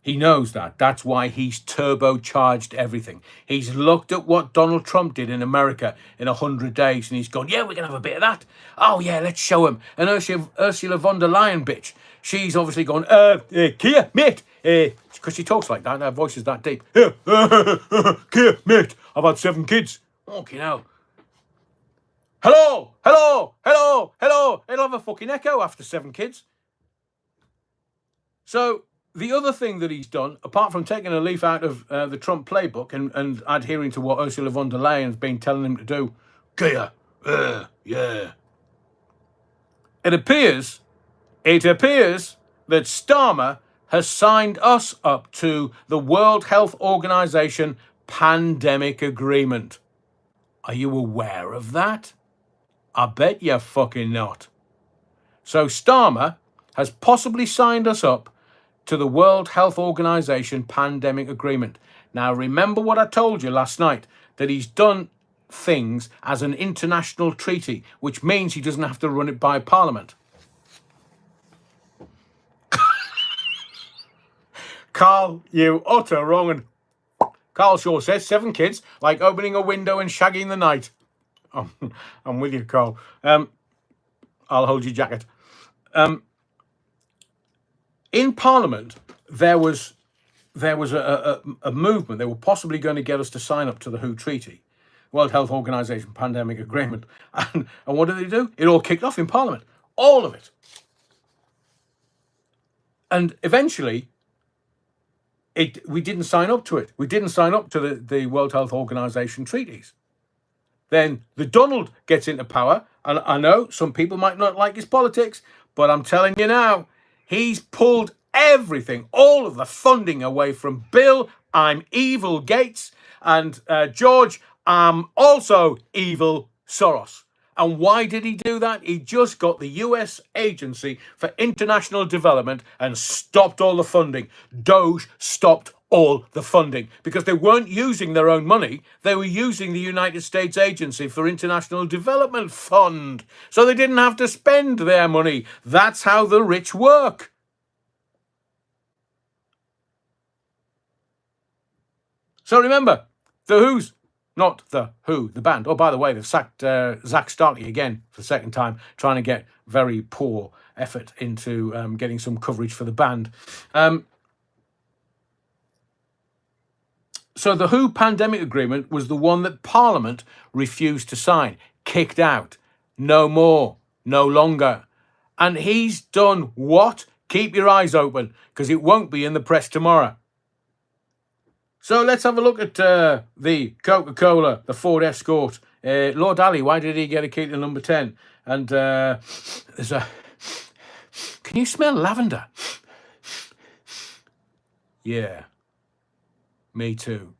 He knows that. That's why he's turbocharged everything. He's looked at what Donald Trump did in America in 100 days and he's gone, yeah, we're going to have a bit of that. Oh, yeah, let's show him. And Ursula von der Leyen, bitch, she's obviously gone, Kia, mate, because she talks like that. Her voice is that deep. Kia, mate, I've had 7 kids. Okay, now. Hello, hello, hello, hello. It'll have a fucking echo after 7 kids. So the other thing that he's done, apart from taking a leaf out of the Trump playbook and adhering to what Ursula von der Leyen's been telling him to do, Kia, yeah. It appears that Starmer has signed us up to the World Health Organization pandemic agreement. Are you aware of that? I bet you're fucking not. So Starmer has possibly signed us up to the World Health Organization pandemic agreement. Now, remember what I told you last night, that he's done things as an international treaty, which means he doesn't have to run it by Parliament. Carl, you utter wrong. And Carl Shaw says 7 kids, like opening a window and shagging the night. Oh, I'm with you, Carl. I'll hold your jacket. In Parliament, there was a movement. They were possibly going to get us to sign up to the WHO Treaty, World Health Organization Pandemic Agreement. And what did they do? It all kicked off in Parliament. All of it. And eventually, we didn't sign up to it. We didn't sign up to the World Health Organization treaties. Then the Donald gets into power. And I know some people might not like his politics, but I'm telling you now, he's pulled everything, all of the funding away from Bill, I'm evil Gates, and George, I'm also evil Soros. And why did he do that? He just got the US Agency for International Development and stopped all the funding. Doge stopped all the funding because they weren't using their own money. They were using the United States Agency for International Development Fund. So they didn't have to spend their money. That's how the rich work. So remember, the Who's, not the Who, the band. Oh, by the way, they've sacked Zach Starkey again for the second time, trying to get very poor effort into getting some coverage for the band. So the WHO pandemic agreement was the one that Parliament refused to sign, kicked out. No more, no longer. And he's done what? Keep your eyes open, because it won't be in the press tomorrow. So let's have a look at the Coca-Cola, the Ford Escort. Lord Ali, why did he get a key to number 10? And there's a... Can you smell lavender? Yeah. Me too.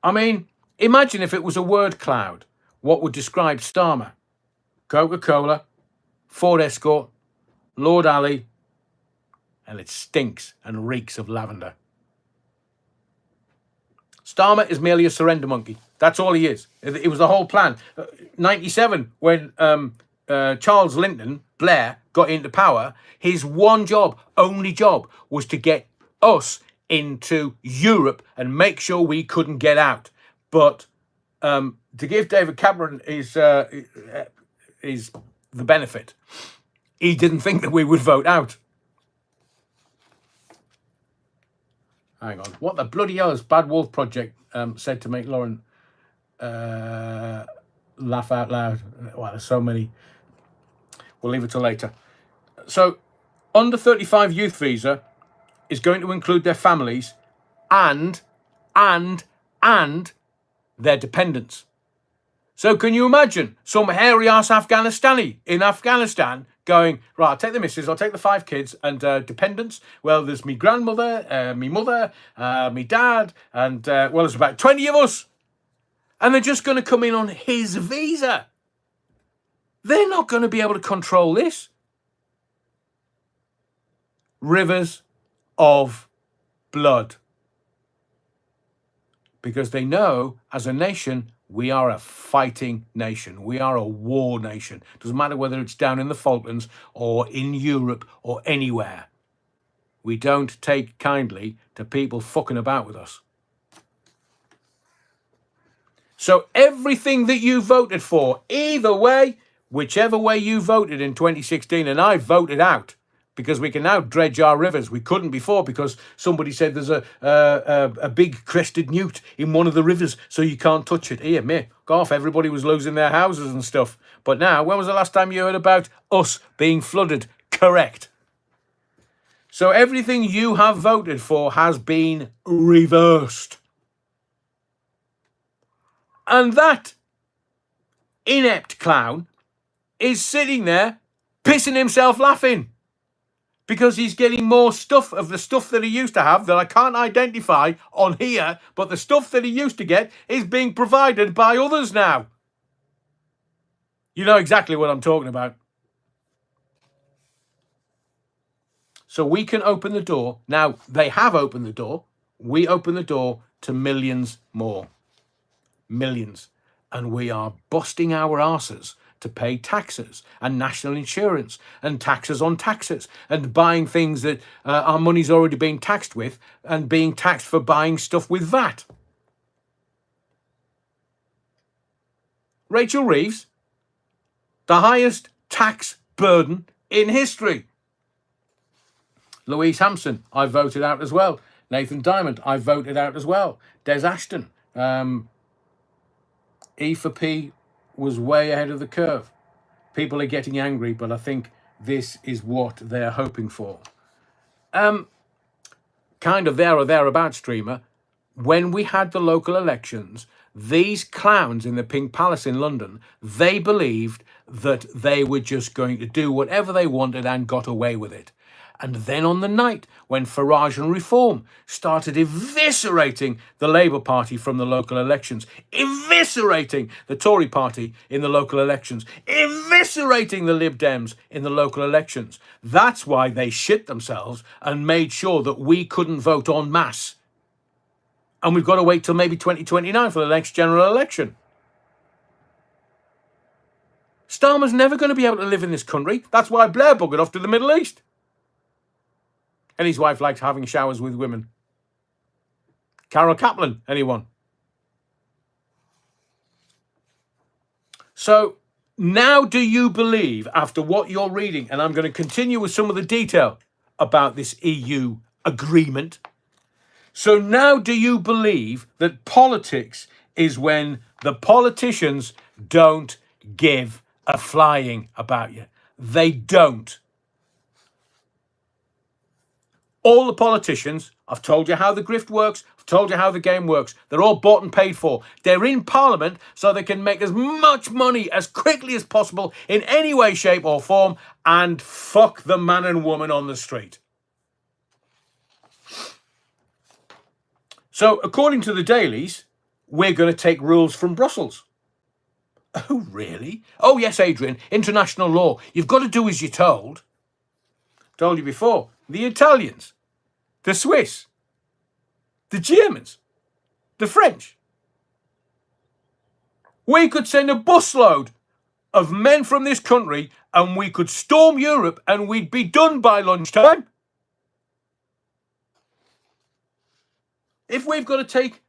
I mean, imagine if it was a word cloud. What would describe Starmer? Coca-Cola, Ford Escort, Lord Ali, and it stinks and reeks of lavender. Starmer is merely a surrender monkey. That's all he is. It was the whole plan. 97, when Charles Lyndon Blair got into power, his one job, only job, was to get us into Europe and make sure we couldn't get out. But to give David Cameron his the benefit, he didn't think that we would vote out. Hang on. What the bloody hell has Bad Wolf Project said to make Lauren laugh out loud? Well, there's so many. We'll leave it till later. So, under 35 youth visa is going to include their families and their dependents. So can you imagine some hairy-ass Afghanistani in Afghanistan going, right, I'll take the missus, I'll take the 5 kids and dependents. Well, there's me grandmother, me mother, me dad, and, well, there's about 20 of us. And they're just going to come in on his visa. They're not going to be able to control this. Rivers of blood. Because they know, as a nation, we are a fighting nation. We are a war nation. Doesn't matter whether it's down in the Falklands or in Europe or anywhere. We don't take kindly to people fucking about with us. So everything that you voted for, either way, whichever way you voted in 2016, and I voted out, because we can now dredge our rivers. We couldn't before because somebody said there's a big crested newt in one of the rivers, so you can't touch it. Here, mate, go off. Everybody was losing their houses and stuff. But now, when was the last time you heard about us being flooded? Correct. So everything you have voted for has been reversed. And that inept clown is sitting there pissing himself laughing because he's getting more stuff of the stuff that he used to have that I can't identify on here, but the stuff that he used to get is being provided by others now. You know exactly what I'm talking about. So we can open the door. Now, they have opened the door. We open the door to millions more. Millions. And we are busting our arses to pay taxes and national insurance and taxes on taxes and buying things that our money's already being taxed with and being taxed for buying stuff with VAT. Rachel Reeves, the highest tax burden in history. Louise Hampson, I voted out as well. Nathan Diamond, I voted out as well. Des Ashton, E for P was way ahead of the curve. People are getting angry, but I think this is what they're hoping for. Kind of there or thereabouts, streamer. When we had the local elections, these clowns in the Pink Palace in London, they believed that they were just going to do whatever they wanted and got away with it. And then on the night when Farage and Reform started eviscerating the Labour Party from the local elections, eviscerating the Tory Party in the local elections, eviscerating the Lib Dems in the local elections, that's why they shit themselves and made sure that we couldn't vote en masse. And we've got to wait till maybe 2029 for the next general election. Starmer's never going to be able to live in this country. That's why Blair buggered off to the Middle East. And his wife likes having showers with women. Carol Kaplan, anyone? So now do you believe, after what you're reading, and I'm going to continue with some of the detail about this EU agreement. So now do you believe that politics is when the politicians don't give a flying about you? They don't. All the politicians, I've told you how the grift works, I've told you how the game works. They're all bought and paid for. They're in Parliament so they can make as much money as quickly as possible in any way, shape or form and fuck the man and woman on the street. So according to the dailies, we're going to take rules from Brussels. Oh, really? Oh, yes, Adrian, international law. You've got to do as you're told. Told you before, the Italians, the Swiss, the Germans, the French. We could send a busload of men from this country and we could storm Europe and we'd be done by lunchtime. If we've got to take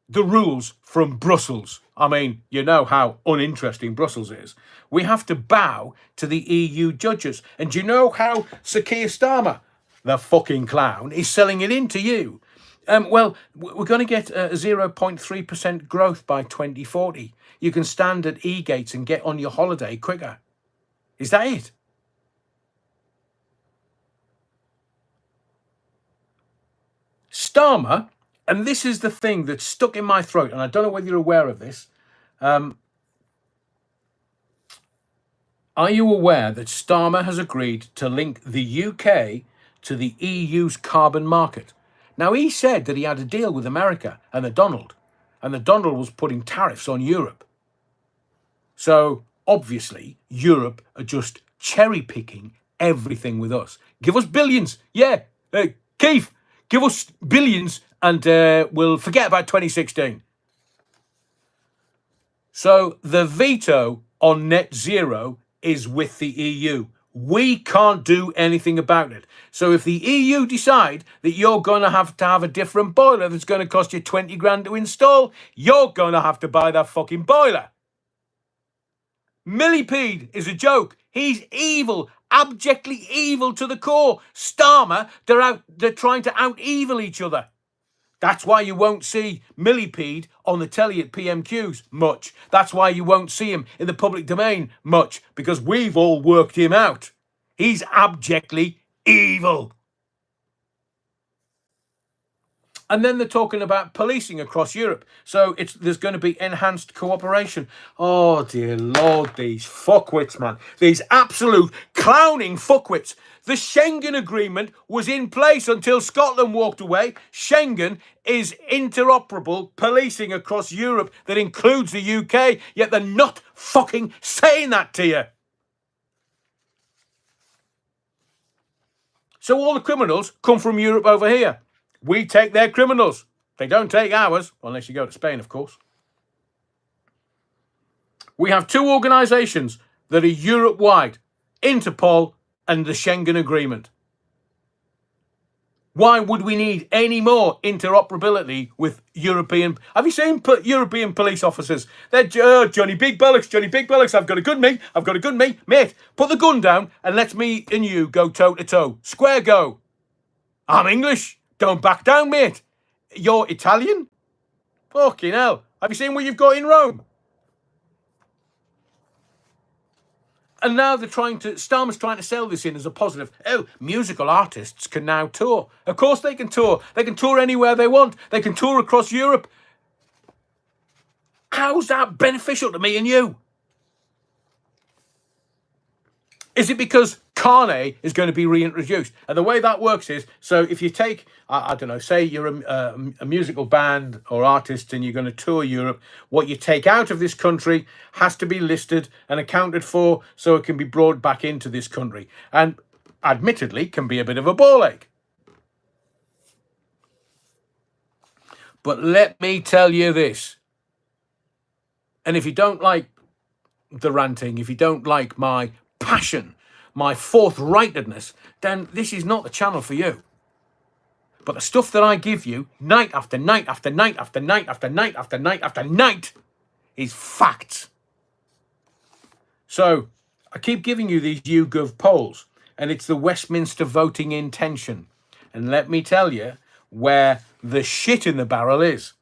the rules from Brussels, I mean, you know how uninteresting Brussels is. We have to bow to the EU judges. And do you know how Sir Keir Starmer, the fucking clown, is selling it in to you? Well, we're going to get a 0.3% growth by 2040. You can stand at E-gates and get on your holiday quicker. Is that it? Starmer, and this is the thing that's stuck in my throat, and I don't know whether you're aware of this. Are you aware that Starmer has agreed to link the UK to the EU's carbon market? Now, he said that he had a deal with America and the Donald was putting tariffs on Europe. So obviously Europe are just cherry picking everything with us. Give us billions. Yeah. Keith, give us billions and we'll forget about 2016. So the veto on net zero is with the EU. We can't do anything about it. So if the EU decide that you're going to have a different boiler that's going to cost you 20 grand to install, you're going to have to buy that fucking boiler. Millipede is a joke. He's evil, abjectly evil to the core. Starmer, they're trying to out-evil each other. That's why you won't see Millipede on the telly at PMQs much. That's why you won't see him in the public domain much, because we've all worked him out. He's abjectly evil. And then they're talking about policing across Europe. So there's going to be enhanced cooperation. Oh, dear Lord, these fuckwits, man. These absolute clowning fuckwits. The Schengen Agreement was in place until Scotland walked away. Schengen is interoperable policing across Europe that includes the UK, yet they're not fucking saying that to you. So all the criminals come from Europe over here. We take their criminals. They don't take ours, unless you go to Spain, of course. We have two organisations that are Europe-wide, Interpol and the Schengen Agreement. Why would we need any more interoperability with European... Have you seen European police officers? They're Johnny Big Bollocks, Johnny Big Bollocks, I've got a gun, mate. I've got a gun, mate. Mate, put the gun down and let me and you go toe-to-toe. Square go. I'm English. Don't back down, mate. You're Italian? Fucking hell. Have you seen what you've got in Rome? And now Starmer's trying to sell this in as a positive. Oh, musical artists can now tour. Of course they can tour. They can tour anywhere they want. They can tour across Europe. How's that beneficial to me and you? Is it because Carne is going to be reintroduced? And the way that works is, so if you take, I don't know, say you're a musical band or artist and you're going to tour Europe, what you take out of this country has to be listed and accounted for so it can be brought back into this country. And admittedly, can be a bit of a ball ache. But let me tell you this. And if you don't like the ranting, if you don't like my passion, my forthrightedness, then this is not the channel for you. But the stuff that I give you night after night after night after night after night after night after night is facts. So I keep giving you these YouGov polls, and it's the Westminster voting intention. And let me tell you where the shit in the barrel is.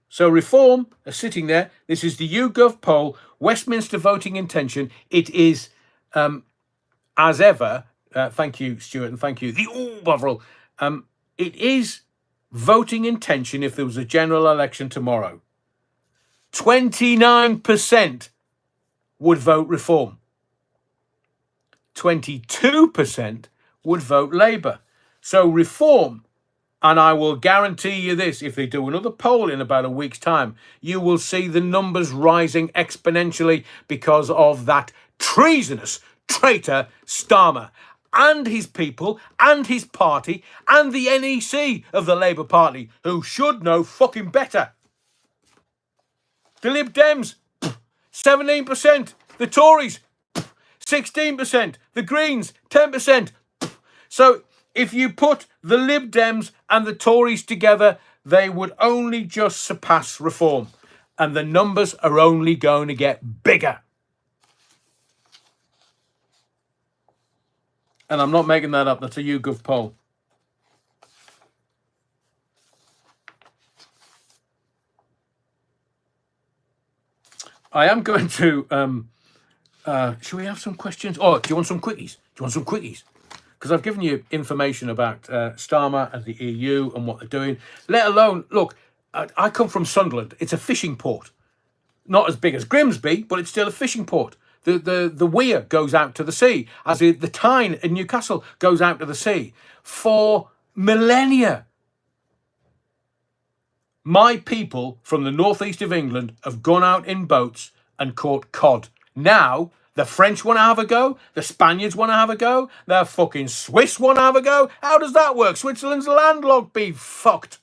So Reform are sitting there. This is the YouGov poll, Westminster voting intention. It is as ever, thank you, Stuart, and thank you, the Bovril. It is voting intention if there was a general election tomorrow. 29% would vote Reform. 22% would vote Labour. So Reform, and I will guarantee you this, if they do another poll in about a week's time, you will see the numbers rising exponentially because of that treasonous traitor Starmer and his people and his party and the NEC of the Labour Party, who should know fucking better. The Lib Dems, 17%. The Tories, 16%. The Greens, 10%. So if you put the Lib Dems and the Tories together, they would only just surpass Reform. And the numbers are only going to get bigger. And I'm not making that up. That's a YouGov poll. I am going to... should we have some questions? Oh, do you want some quickies? Because I've given you information about Starmer and the EU and what they're doing. Let alone, look, I come from Sunderland. It's a fishing port. Not as big as Grimsby, but it's still a fishing port. The weir goes out to the sea, as the Tyne in Newcastle goes out to the sea. For millennia, my people from the northeast of England have gone out in boats and caught cod Now, the French want to have a go. The Spaniards want to have a go. The fucking Swiss want to have a go. How does that work? Switzerland's landlocked. Be fucked.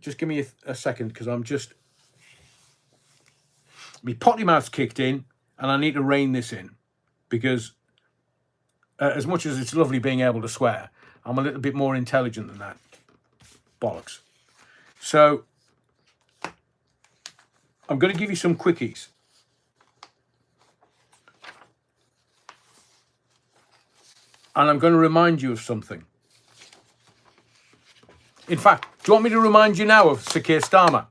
Just give me a second, because I'm just... My potty mouth's kicked in, and I need to rein this in. Because as much as it's lovely being able to swear, I'm a little bit more intelligent than that. Bollocks. So, I'm going to give you some quickies. And I'm going to remind you of something. In fact, do you want me to remind you now of Sir Keir Starmer?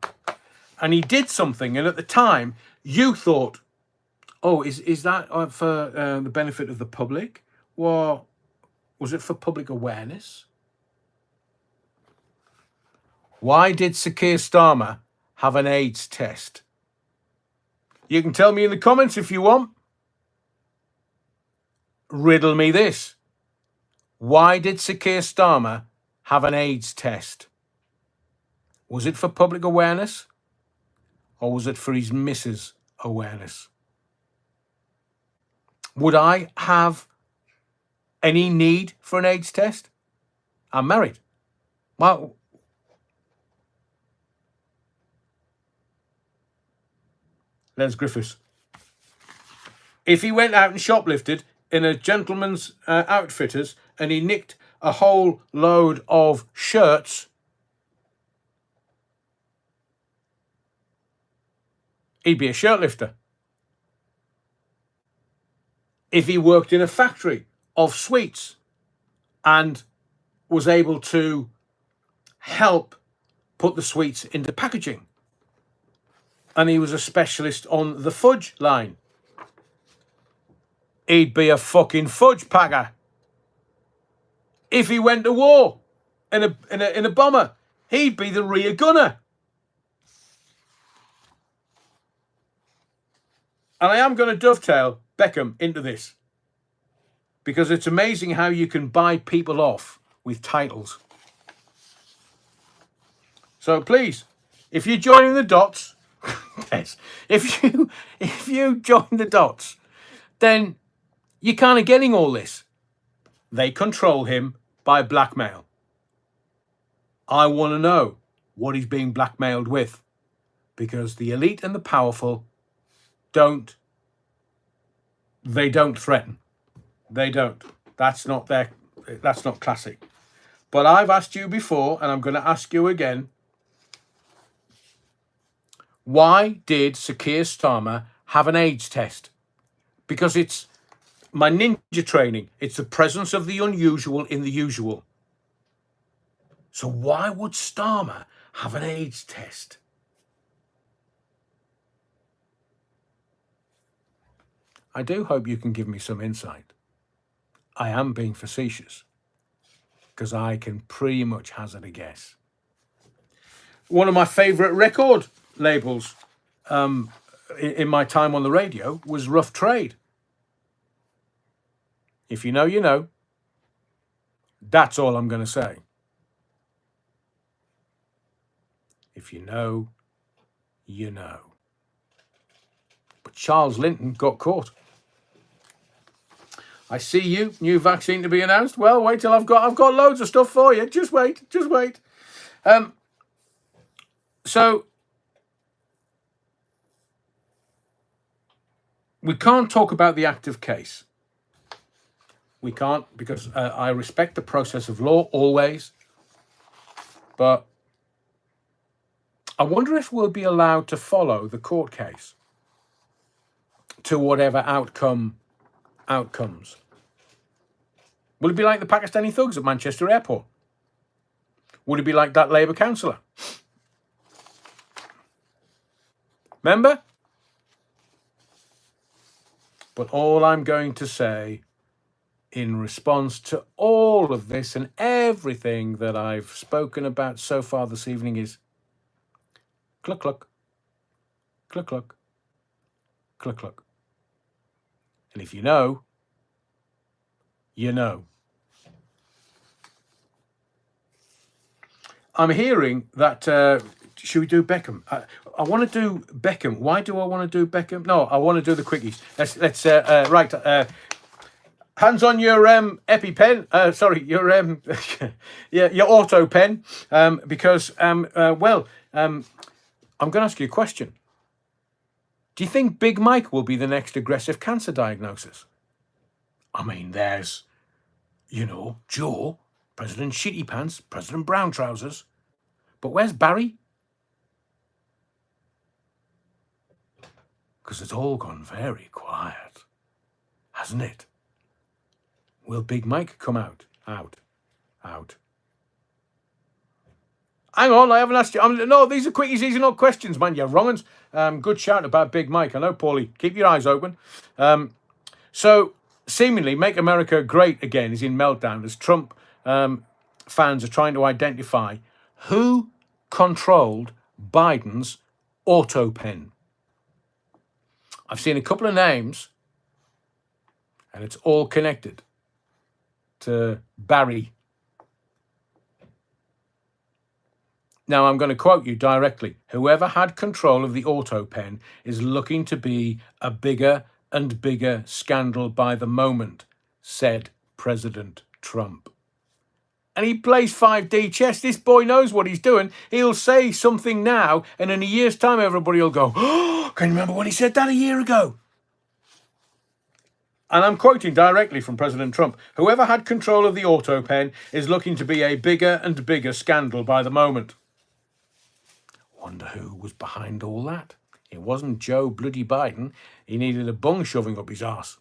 And he did something, and at the time, you thought, oh, is that for the benefit of the public? Or was it for public awareness? Why did Sir Keir Starmer have an AIDS test? You can tell me in the comments if you want. Riddle me this. Why did Sir Keir Starmer have an AIDS test? Was it for public awareness? Or was it for his missus' awareness? Would I have any need for an AIDS test? I'm married. Well, Les Griffiths. If he went out and shoplifted in a gentleman's outfitters and he nicked a whole load of shirts, he'd be a shirtlifter. If he worked in a factory of sweets and was able to help put the sweets into packaging, and he was a specialist on the fudge line, he'd be a fucking fudge packer. If he went to war in a bomber, he'd be the rear gunner. And I am going to dovetail Beckham into this, because it's amazing how you can buy people off with titles. So please, if you're joining the dots, yes, if you join the dots, then you're kind of getting all this. They control him by blackmail. I want to know what he's being blackmailed with, because the elite and the powerful don't threaten. They don't. That's not classic. But I've asked you before, and I'm going to ask you again. Why did Sir Keir Starmer have an AIDS test? Because it's my ninja training. It's the presence of the unusual in the usual. So why would Starmer have an AIDS test? I do hope you can give me some insight. I am being facetious, because I can pretty much hazard a guess. One of my favourite record labels in my time on the radio was Rough Trade. If you know, you know. That's all I'm going to say. If you know, you know. But Charles Linton got caught. I see you. New vaccine to be announced. Well, wait till I've got loads of stuff for you. Just wait. So we can't talk about the active case. We can't, because I respect the process of law always. But I wonder if we'll be allowed to follow the court case to whatever outcomes. Will it be like the Pakistani thugs at Manchester Airport? Would it be like that Labour councillor? Remember? But all I'm going to say in response to all of this and everything that I've spoken about so far this evening is cluck, cluck, cluck, cluck, cluck, cluck. And if you know, you know. I'm hearing that should we do Beckham? I want to do Beckham. Why do I want to do Beckham? No, I want to do the quickies. Let's right. Hands on your EpiPen. Sorry, your yeah, your auto pen. Because I'm going to ask you a question. Do you think Big Mike will be the next aggressive cancer diagnosis? I mean, there's, Joe, President Shitty Pants, President Brown Trousers. But where's Barry? Because it's all gone very quiet, hasn't it? Will Big Mike come out? Out. Hang on, I haven't asked you. No, these are quickies. These are not questions, man. You're wrong. Good shout about Big Mike. I know, Paulie. Keep your eyes open. So, seemingly, Make America Great Again is in meltdown as Trump fans are trying to identify who controlled Biden's auto pen. I've seen a couple of names, and it's all connected to Barry. Now, I'm going to quote you directly. Whoever had control of the auto pen is looking to be a bigger and bigger scandal by the moment, said President Trump. And he plays 5D chess. This boy knows what he's doing. He'll say something now, and in a year's time, everybody will go, oh, can you remember when he said that a year ago? And I'm quoting directly from President Trump. Whoever had control of the auto pen is looking to be a bigger and bigger scandal by the moment. Wonder who was behind all that? It wasn't Joe bloody Biden. He needed a bung shoving up his arse.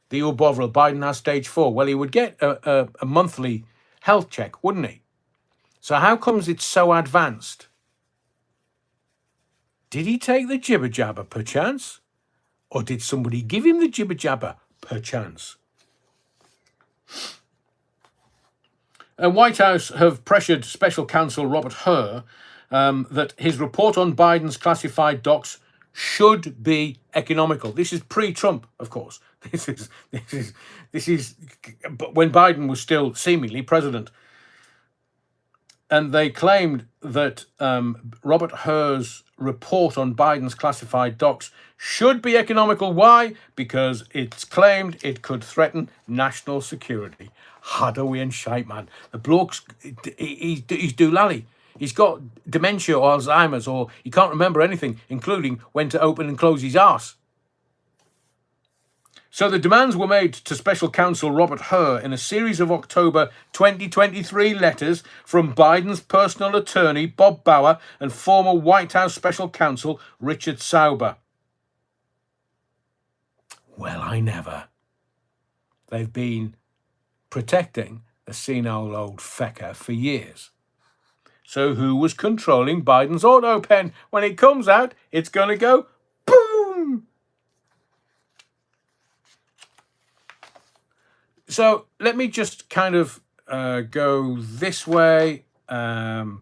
The old Bovril, Biden has stage 4. Well, he would get a monthly health check, wouldn't he? So how comes it's so advanced? Did he take the Jibjaba perchance? Or did somebody give him the Jibjaba perchance? White House have pressured Special Counsel Robert Hur that his report on Biden's classified docs should be economical. This is pre-Trump, of course. This is when Biden was still seemingly president. And they claimed that Robert Hur's report on Biden's classified docs should be economical. Why? Because it's claimed it could threaten national security. Hadaway and shite, man. The bloke's, he's doolally. He's got dementia or Alzheimer's, or he can't remember anything, including when to open and close his arse. So the demands were made to Special Counsel Robert Hur in a series of October 2023 letters from Biden's personal attorney, Bob Bauer, and former White House Special Counsel, Richard Sauber. Well, I never. They've been protecting the senile old fecker for years. So who was controlling Biden's auto pen? When it comes out, it's going to go boom! So let me just kind of go this way. No,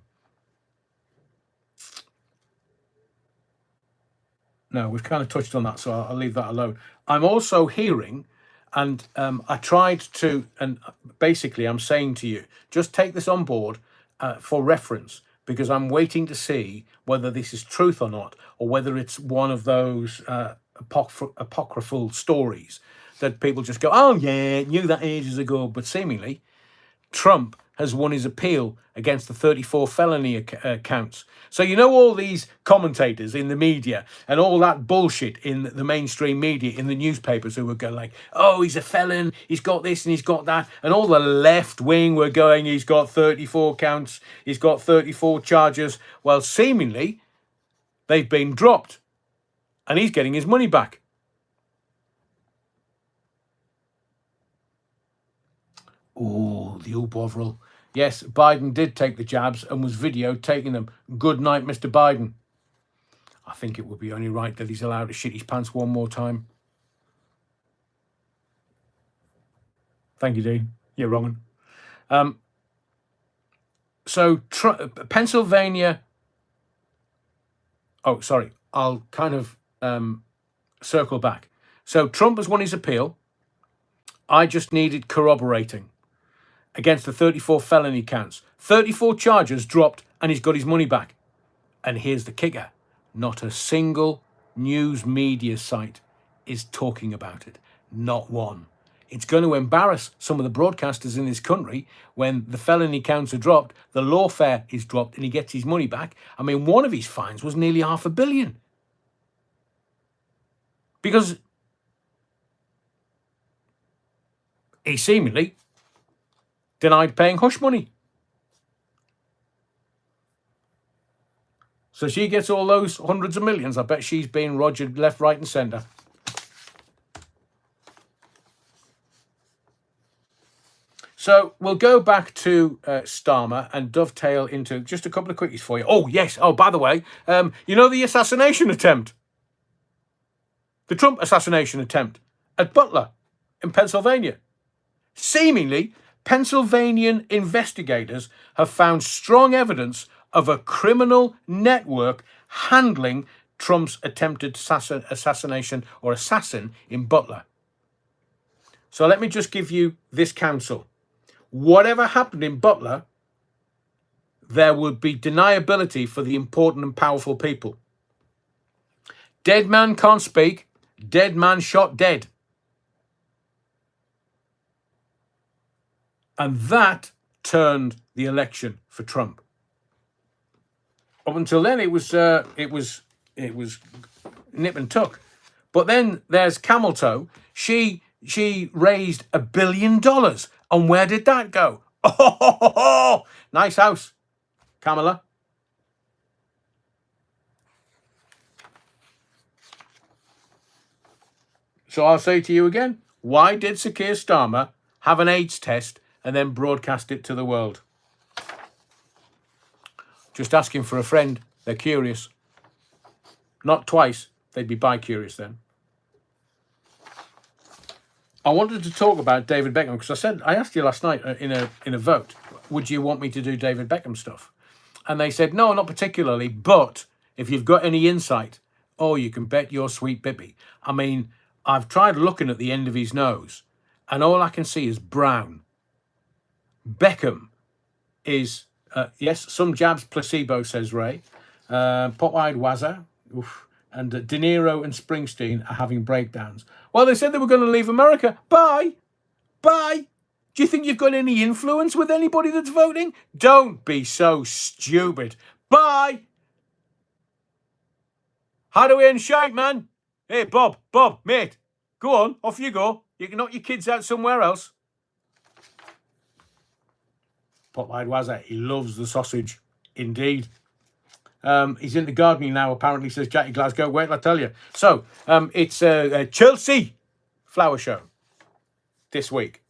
we've kind of touched on that, so I'll leave that alone. I'm also hearing, and I tried to, and basically I'm saying to you, just take this on board for reference, because I'm waiting to see whether this is truth or not, or whether it's one of those apocryphal stories that people just go, oh yeah, knew that ages ago. But seemingly, Trump has won his appeal against the 34 felony counts. So you know all these commentators in the media and all that bullshit in the mainstream media, in the newspapers, who were going like, oh, he's a felon, he's got this and he's got that. And all the left wing were going, he's got 34 counts, he's got 34 charges. Well, seemingly, they've been dropped and he's getting his money back. Oh, the old Bovril. Yes, Biden did take the jabs and was videoed taking them. Good night, Mr. Biden. I think it would be only right that he's allowed to shit his pants one more time. Thank you, Dean. You're wrong. So, Pennsylvania... Oh, sorry. I'll kind of circle back. So, Trump has won his appeal. I just needed corroborating. against the 34 felony counts. 34 charges dropped and he's got his money back. And here's the kicker. Not a single news media site is talking about it. Not one. It's going to embarrass some of the broadcasters in this country when the felony counts are dropped, the lawfare is dropped, and he gets his money back. I mean, one of his fines was nearly $500 million. Because he seemingly denied paying hush money. So she gets all those hundreds of millions. I bet she's being rogered left, right, and centre. So we'll go back to Starmer and dovetail into just a couple of quickies for you. Oh, yes. Oh, by the way, you know the assassination attempt? The Trump assassination attempt at Butler in Pennsylvania. Seemingly, Pennsylvanian investigators have found strong evidence of a criminal network handling Trump's attempted assassination or assassin in Butler. So let me just give you this counsel. Whatever happened in Butler, there would be deniability for the important and powerful people. Dead man can't speak. Dead man shot dead. And that turned the election for Trump. Up until then, it was nip and tuck. But then there's Camel Toe. She raised $1 billion. And where did that go? Oh, nice house, Kamala. So I'll say to you again, why did Sir Keir Starmer have an AIDS test and then broadcast it to the world? Just asking for a friend. They're curious. Not twice. They'd be bi-curious then. I wanted to talk about David Beckham because I asked you last night in a vote, would you want me to do David Beckham stuff? And they said, no, not particularly, but if you've got any insight, oh, you can bet your sweet Bippy. I mean, I've tried looking at the end of his nose and all I can see is brown. Beckham is, yes, some jabs placebo, says Ray. Pop-eyed Wazza. Oof. And De Niro and Springsteen are having breakdowns. Well, they said they were going to leave America. Bye. Bye. Do you think you've got any influence with anybody that's voting? Don't be so stupid. Bye. How do we end shite, man? Hey, Bob, mate. Go on, off you go. You can knock your kids out somewhere else. Pop-eyed Wazza, he loves the sausage. Indeed. He's into gardening now, apparently, says Jackie Glasgow. Wait till I tell you. So, it's a Chelsea flower show this week.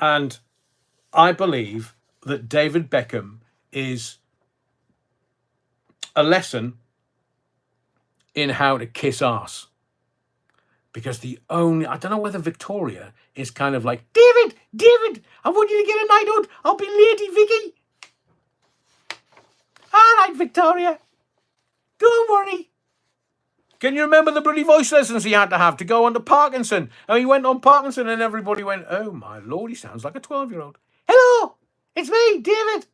And I believe that David Beckham is a lesson in how to kiss arse. Because I don't know whether Victoria is kind of like, David, I want you to get a knighthood. I'll be Lady Vicky. All right, Victoria. Don't worry. Can you remember the bloody voice lessons he had to have to go on to Parkinson? And he went on Parkinson and everybody went, oh, my Lord, he sounds like a 12-year-old. Hello, it's me, David.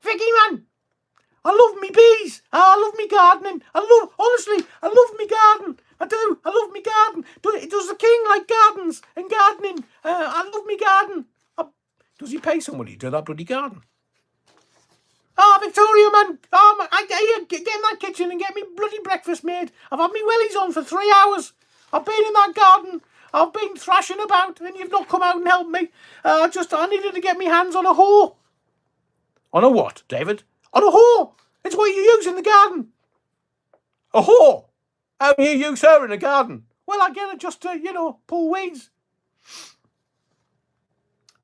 Vicky, man. I love me bees. I love me gardening. Honestly, I love me garden. I do. I love me garden. Does the king like gardens and gardening? I love me garden. Does he pay somebody to do that bloody garden? Oh, Victoria, man. Get in that kitchen and get me bloody breakfast made. I've had me wellies on for 3 hours. I've been in that garden. I've been thrashing about and you've not come out and helped me. I needed to get me hands on a hoe. On a what, David? On a hoe. It's what you use in the garden. A hoe? How do you use her in a garden? Well, I get her just to, pull weeds.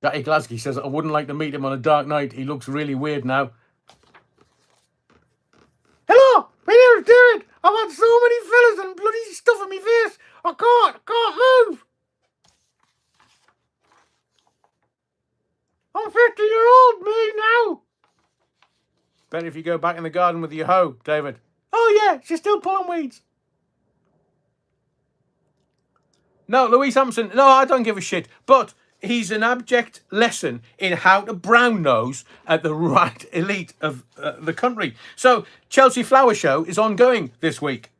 Jackie Glasgow says, I wouldn't like to meet him on a dark night. He looks really weird now. Hello, my name's David. I've had so many fillers and bloody stuff in my face. I can't move. I'm 50-year-old me now. Better if you go back in the garden with your hoe, David. Oh yeah, she's still pulling weeds. No, Louise Hampson. No, I don't give a shit. But he's an abject lesson in how to brown nose at the right elite of the country. So Chelsea Flower Show is ongoing this week.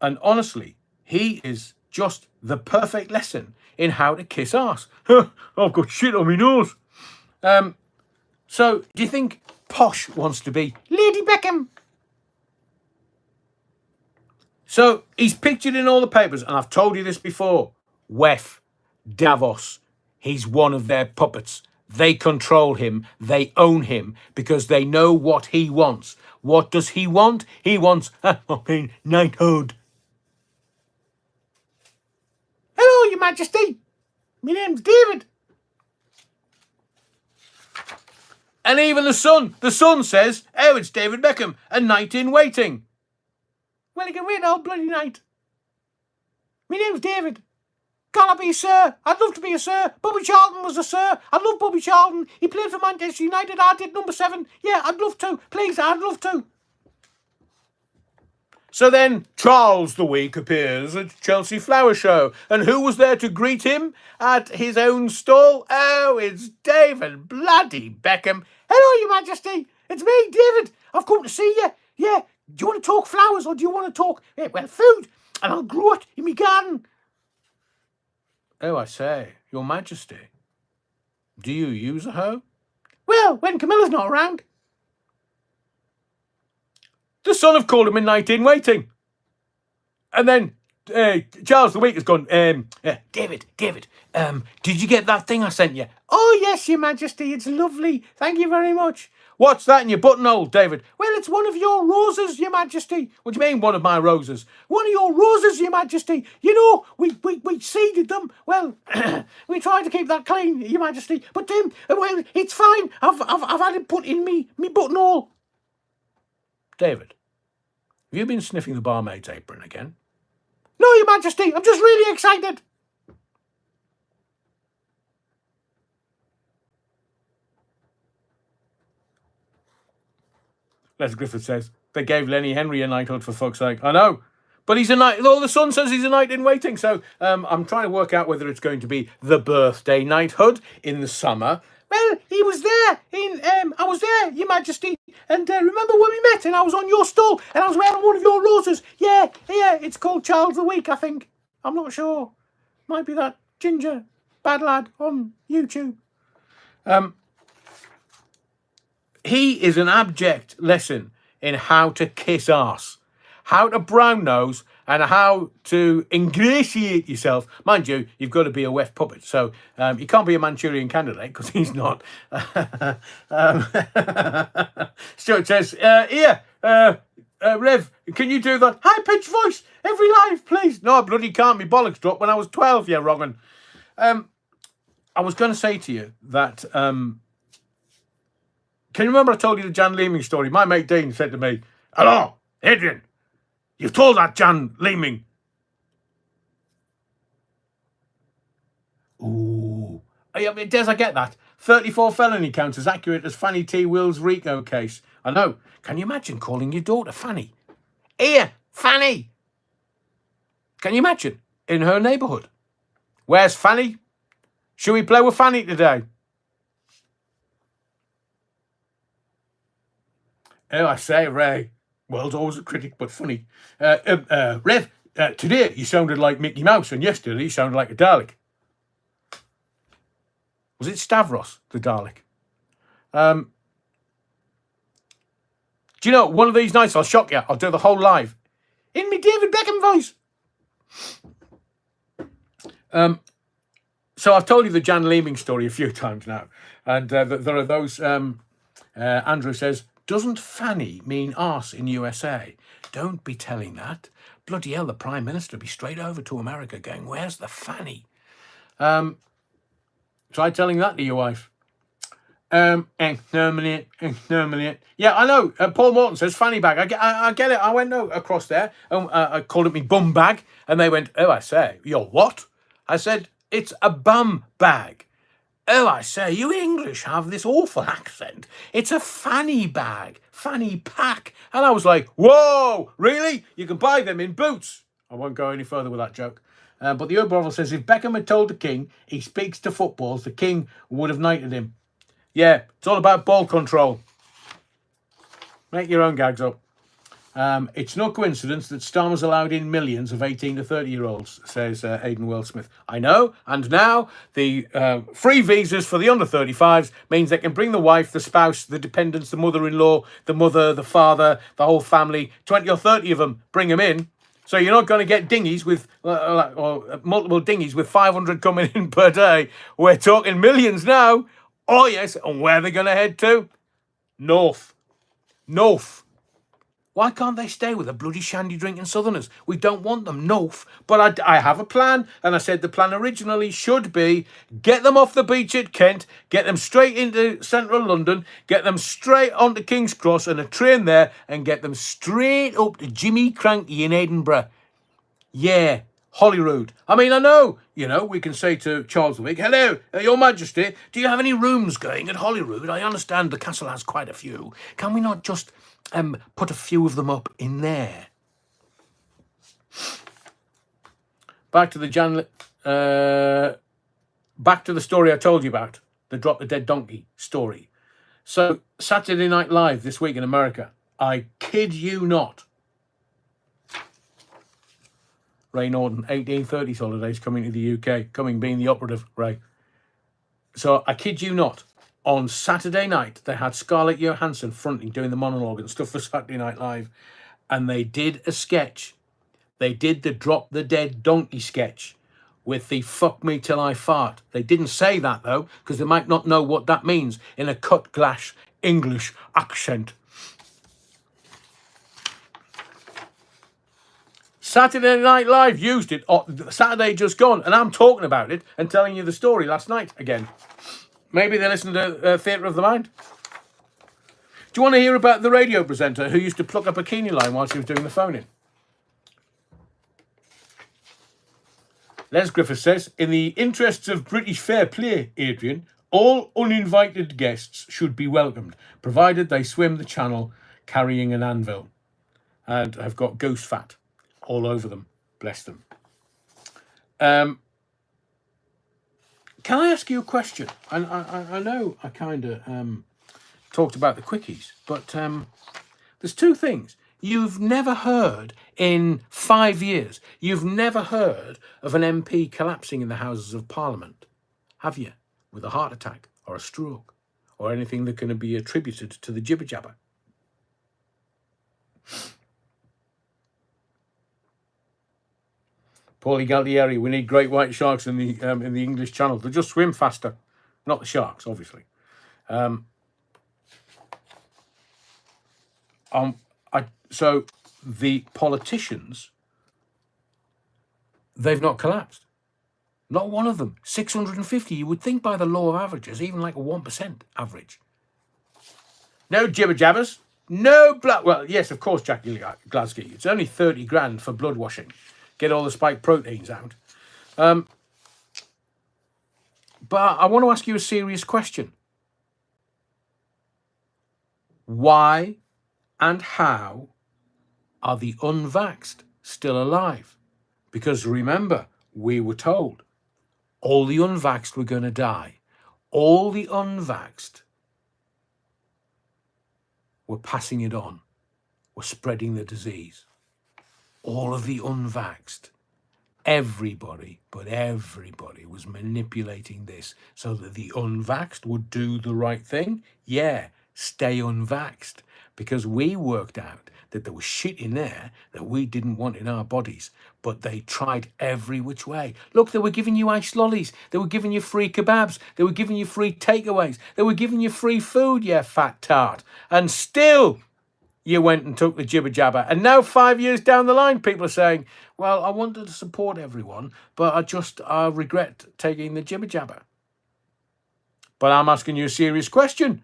And honestly, he is just the perfect lesson in how to kiss ass. I've got shit on my nose. So do you think Posh wants to be Lady Beckham? So he's pictured in all the papers, and I've told you this before. WEF, Davos, he's one of their puppets. They control him, they own him, because they know what he wants. What does he want? He wants knighthood. Hello, Your Majesty. My name's David. And even the Sun says, oh, it's David Beckham, a knight in waiting. Well, he can wait all bloody night. My name's David. Can I be a sir? I'd love to be a sir. Bobby Charlton was a sir. I love Bobby Charlton. He played for Manchester United. I did number 7. Yeah, I'd love to. Please, I'd love to. So then Charles the Week appears at Chelsea Flower Show. And who was there to greet him at his own stall? Oh, it's David bloody Beckham. Hello, Your Majesty. It's me, David. I've come to see you. Yeah. Do you want to talk flowers or do you want to talk, food? And I'll grow it in my garden. Oh, I say, Your Majesty, do you use a hoe? Well, when Camilla's not around. The Sun have called him a knight in waiting. And then Charles the Week has gone, David, did you get that thing I sent you? Oh, yes, Your Majesty, it's lovely. Thank you very much. What's that in your buttonhole, David? Well, it's one of your roses, Your Majesty. What do you mean, one of my roses? One of your roses, Your Majesty. You know, we seeded them. Well, we tried to keep that clean, Your Majesty. But well, it's fine. I've had it put in me buttonhole. David, have you been sniffing the barmaid's apron again? No, Your Majesty. I'm just really excited. Les Griffith says, they gave Lenny Henry a knighthood for fuck's sake. I know. But he's a knight. All the Sun says he's a knight in waiting. So I'm trying to work out whether it's going to be the birthday knighthood in the summer. Well, he was there. I was there, Your Majesty. And remember when we met and I was on your stall and I was wearing one of your roses? Yeah. It's called Charles the Week, I think. I'm not sure. Might be that ginger bad lad on YouTube. He is an abject lesson in how to kiss ass, how to brown nose, and how to ingratiate yourself. Mind you, you've got to be a WEF puppet, so you can't be a Manchurian candidate because he's not. Stuart says, Rev, can you do that high-pitched voice every live, please? No, I bloody can't. My bollocks dropped when I was 12, you wrong one. I was going to say to you that... Can you remember I told you the Jan Leeming story? My mate Dean said to me, hello, Adrian, you've told that Jan Leeming. Ooh. Des, I get that. 34 felony counts as accurate as Fanny T. Will's RICO case. I know. Can you imagine calling your daughter Fanny? Here, Fanny. Can you imagine? In her neighbourhood. Where's Fanny? Should we play with Fanny today? Oh, I say, Ray. World's always a critic, but funny. Rev, today you sounded like Mickey Mouse, and yesterday you sounded like a Dalek. Was it Stavros, the Dalek? Do you know, one of these nights I'll shock you. I'll do the whole live. In me David Beckham voice. So I've told you the Jan Leeming story a few times now. And there are those... Andrew says... Doesn't Fanny mean arse in USA? Don't be telling that. Bloody hell, the Prime Minister will be straight over to America going, where's the Fanny? Try telling that to your wife. Exterminate. Yeah, I know. Paul Morton says fanny bag. I get it. I went across there. I called it me bum bag. And they went, oh, I say, you're what? I said, it's a bum bag. Oh, I say, you English have this awful accent. It's a fanny bag, fanny pack. And I was like, whoa, really? You can buy them in Boots. I won't go any further with that joke. But the O'Brother says, if Beckham had told the king he speaks to footballs, the king would have knighted him. Yeah, it's all about ball control. Make your own gags up. It's no coincidence that Starmer's allowed in millions of 18 to 30-year-olds, says Aidan Wildsmith. I know, and now the free visas for the under 35s means they can bring the wife, the spouse, the dependents, the mother-in-law, the mother, the father, the whole family, 20 or 30 of them, bring them in. So you're not going to get dinghies with, or multiple dinghies with 500 coming in per day. We're talking millions now. Oh, yes, and where are they going to head to? North. North. Why can't they stay with the bloody shandy drinking southerners? We don't want them, north. But I have a plan, and I said the plan originally should be get them off the beach at Kent, get them straight into central London, get them straight onto King's Cross and a train there, and get them straight up to Jimmy Cranky in Edinburgh. Yeah, Holyrood. I mean, I know, we can say to Charles the Big, hello, Your Majesty, do you have any rooms going at Holyrood? I understand the castle has quite a few. Can we not just put a few of them up in there? Back to the back to the story I told you about, the Drop the Dead Donkey story. So, Saturday Night Live this week in America, I kid you not. Ray Norton, 1830s holidays coming to the UK, coming being the operative, Ray. So, I kid you not. On Saturday night, they had Scarlett Johansson fronting, doing the monologue and stuff for Saturday Night Live. And they did a sketch. They did the Drop the Dead Donkey sketch with the fuck me till I fart. They didn't say that, though, because they might not know what that means in a cut glass English accent. Saturday Night Live used it. Saturday just gone. And I'm talking about it and telling you the story last night again. Maybe they listened to Theatre of the Mind. Do you want to hear about the radio presenter who used to pluck up a bikini line while she was doing the phone-in? Les Griffiths says, in the interests of British fair play, Adrian, all uninvited guests should be welcomed, provided they swim the channel carrying an anvil and have got ghost fat all over them. Bless them. Can I ask you a question? I know I kind of talked about the quickies, but there's two things. You've never heard in 5 years, you've never heard of an MP collapsing in the Houses of Parliament, have you? With a heart attack or a stroke or anything that can be attributed to the Jibjaba. Paulie Galtieri, we need great white sharks in the English Channel. They just swim faster. Not the sharks, obviously. So the politicians, they've not collapsed. Not one of them. 650. You would think by the law of averages, even like a 1% average. No jibber-jabbers. No blood. Well, yes, of course, Jackie Glasgow. It's only 30 grand for blood washing. Get all the spike proteins out. But I want to ask you a serious question. Why and how are the unvaxxed still alive? Because remember, we were told all the unvaxxed were going to die. All the unvaxxed were passing it on, were spreading the disease. All of the unvaxxed, everybody was manipulating this so that the unvaxxed would do the right thing. Yeah, stay unvaxxed. Because we worked out that there was shit in there that we didn't want in our bodies. But they tried every which way. Look, they were giving you ice lollies. They were giving you free kebabs. They were giving you free takeaways. They were giving you free food, you fat tart. And still, you went and took the jibber-jabber. And now 5 years down the line, people are saying, well, I wanted to support everyone, but I regret taking the jibber-jabber. But I'm asking you a serious question.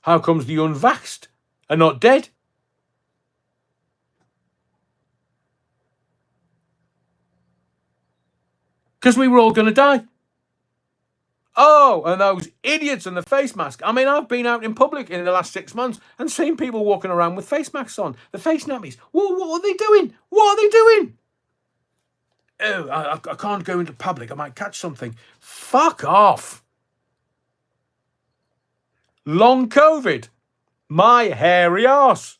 How comes the unvaxxed are not dead? Because we were all going to die. Oh, and those idiots in the face mask. I mean, I've been out in public in the last 6 months and seen people walking around with face masks on. The face nappies. What are they doing? What are they doing? Oh, I can't go into public. I might catch something. Fuck off. Long COVID. My hairy arse.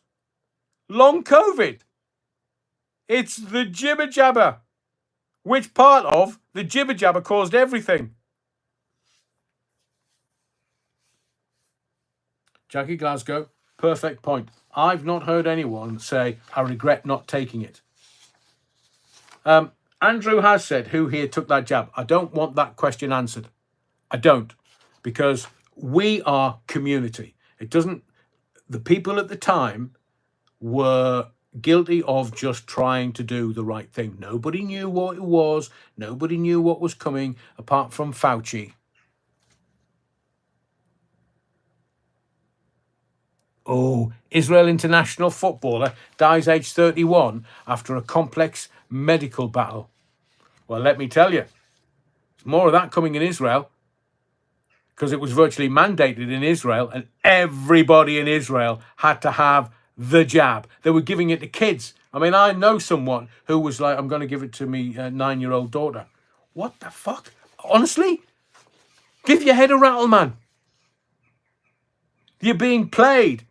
Long COVID. It's the Jibjaba. Which part of the Jibjaba caused everything? Jackie Glasgow, perfect point. I've not heard anyone say, I regret not taking it. Andrew has said who here took that jab. I don't want that question answered. I don't. Because we are community. It doesn't... The people at the time were guilty of just trying to do the right thing. Nobody knew what it was. Nobody knew what was coming apart from Fauci. Oh, Israel international footballer dies aged 31 after a complex medical battle. Well, let me tell you, there's more of that coming in Israel because it was virtually mandated in Israel and everybody in Israel had to have the jab. They were giving it to kids. I mean, I know someone who was like, I'm going to give it to me 9-year-old daughter. What the fuck? Honestly? Give your head a rattle, man. You're being played.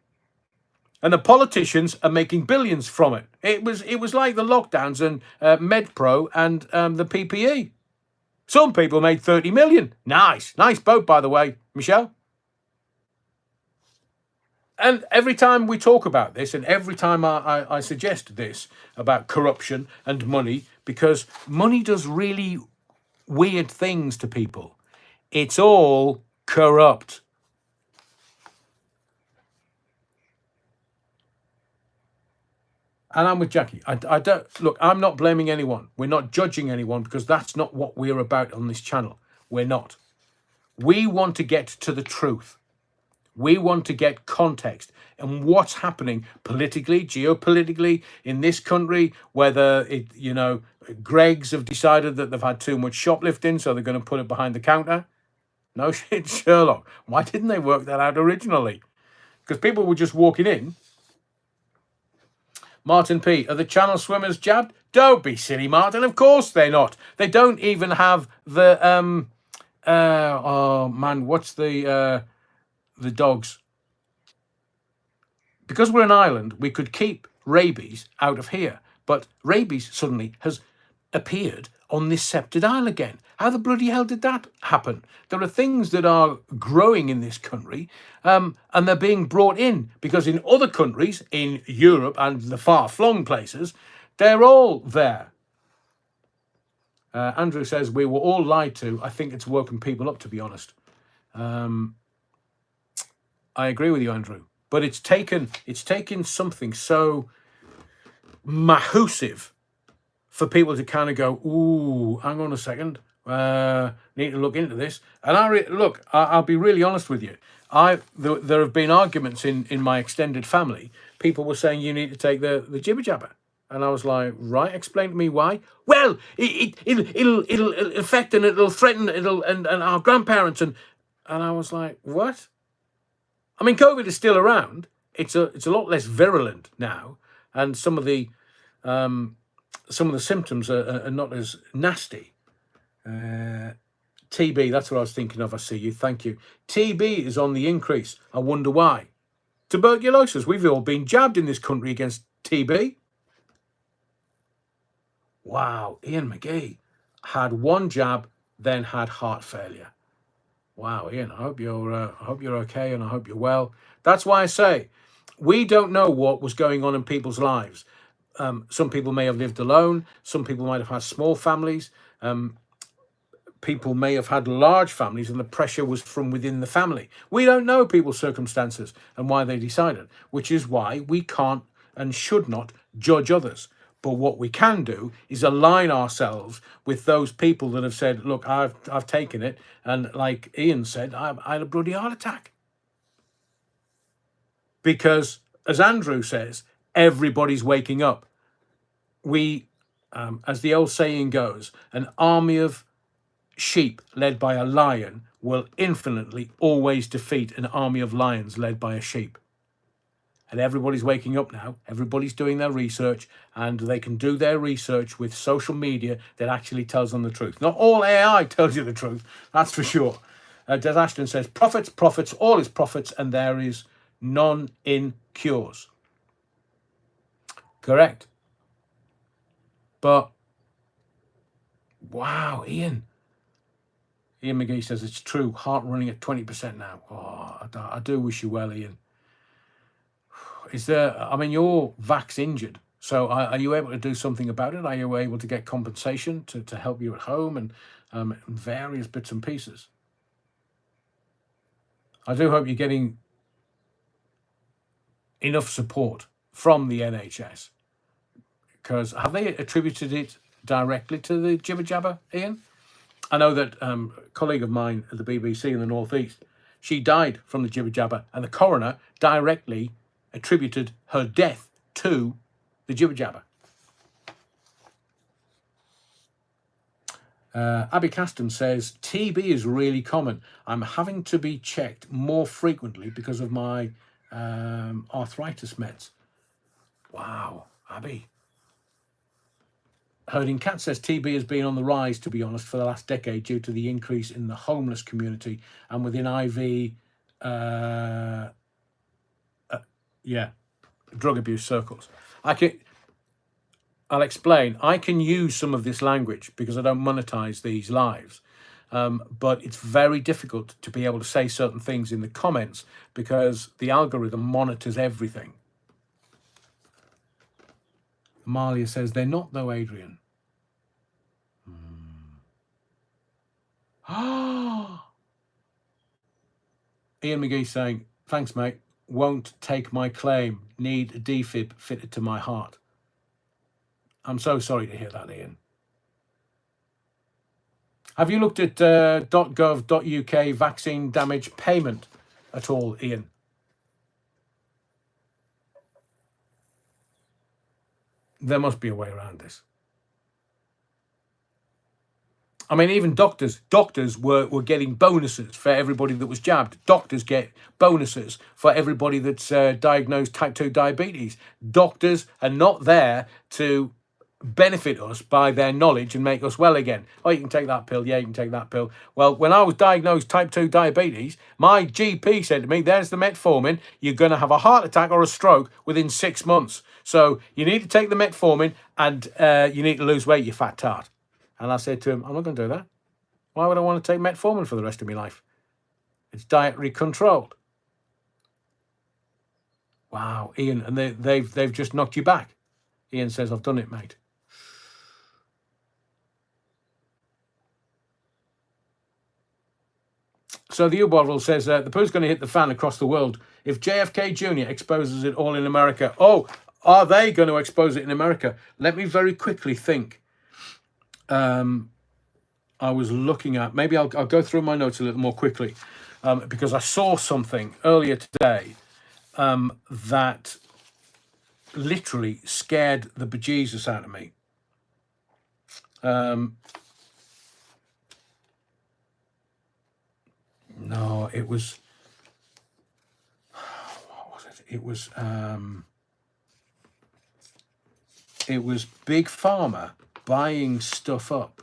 And the politicians are making billions from it. It was like the lockdowns and MedPro and the PPE. Some people made 30 million. Nice boat, by the way, Michelle. And every time we talk about this, and every time I suggest this about corruption and money, because money does really weird things to people. It's all corrupt. And I'm with Jackie. I don't look. I'm not blaming anyone. We're not judging anyone because that's not what we're about on this channel. We're not. We want to get to the truth. We want to get context and what's happening politically, geopolitically in this country. Whether it, Greggs have decided that they've had too much shoplifting, so they're going to put it behind the counter. No shit, Sherlock. Why didn't they work that out originally? Because people were just walking in. Martin P. Are the channel swimmers jabbed? Don't be silly, Martin. Of course they're not. They don't even have the oh man, what's the dogs? Because we're an island, we could keep rabies out of here, but rabies suddenly has appeared on this sceptred isle again. How the bloody hell did that happen? There are things that are growing in this country, and they're being brought in because in other countries, in Europe and the far-flung places, they're all there. Andrew says, we were all lied to. I think it's woken people up, to be honest. I agree with you, Andrew. But it's taken something so massive for people to kind of go, ooh, hang on a second, need to look into this. And I'll be really honest with you. There have been arguments in my extended family. People were saying you need to take the Jibjaba. And I was like, right, explain to me why. Well, it'll affect and it'll threaten and our grandparents and I was like, what? I mean, COVID is still around. It's a lot less virulent now, and some of the symptoms are not as nasty. TB, that's what I was thinking of. I see you. Thank you. TB is on the increase. I wonder why. Tuberculosis. We've all been jabbed in this country against TB. Wow. Ian McGee had one jab, then had heart failure. Wow, Ian, I hope you're okay and I hope you're well. That's why I say we don't know what was going on in people's lives. Some people may have lived alone. Some people might have had small families. People may have had large families and the pressure was from within the family. We don't know people's circumstances and why they decided, which is why we can't and should not judge others. But what we can do is align ourselves with those people that have said, look, I've taken it. And like Ian said, I had a bloody heart attack. Because, as Andrew says, everybody's waking up. We, as the old saying goes, an army of sheep led by a lion will infinitely always defeat an army of lions led by a sheep. And everybody's waking up now. Everybody's doing their research, and they can do their research with social media that actually tells them the truth. Not all AI tells you the truth, that's for sure. Des Ashton says, prophets, prophets, all is prophets, and there is none in cures. Correct. But, wow, Ian McGee says, it's true, heart running at 20% now. Oh, I do wish you well, Ian. Is there, I mean, you're vax injured, so are you able to do something about it? Are you able to get compensation to help you at home and various bits and pieces? I do hope you're getting enough support from the NHS, because have they attributed it directly to the Jibjaba, Ian? I know that a colleague of mine at the BBC in the North East, she died from the Jibjaba, and the coroner directly attributed her death to the Jibjaba. Abby Caston says, TB is really common. I'm having to be checked more frequently because of my arthritis meds. Wow, Abby. Herding Cat says TB has been on the rise, to be honest, for the last decade due to the increase in the homeless community and within IV drug abuse circles. I'll explain. I can use some of this language because I don't monetize these lives, but it's very difficult to be able to say certain things in the comments because the algorithm monitors everything. Amalia says, they're not though, Adrian. Ian McGee saying, thanks, mate. Won't take my claim. Need a defib fitted to my heart. I'm so sorry to hear that, Ian. Have you looked at .gov.uk vaccine damage payment at all, Ian? There must be a way around this. I mean, even doctors were getting bonuses for everybody that was jabbed. Doctors get bonuses for everybody that's diagnosed type 2 diabetes. Doctors are not there to benefit us by their knowledge and make us well again. Oh, you can take that pill. Yeah, you can take that pill. Well, when I was diagnosed type 2 diabetes, my GP said to me, there's the metformin. You're going to have a heart attack or a stroke within 6 months. So you need to take the metformin and you need to lose weight, you fat tart. And I said to him, I'm not going to do that. Why would I want to take metformin for the rest of my life? It's dietary controlled. Wow, Ian, and they've just knocked you back. Ian says, I've done it, mate. So the U-Bottle says, the poo's going to hit the fan across the world if JFK Jr. exposes it all in America. Oh, are they going to expose it in America? Let me very quickly think. I was looking at, maybe I'll go through my notes a little more quickly, because I saw something earlier today that literally scared the bejesus out of me. No, it was, what was it? It was Big Pharma buying stuff up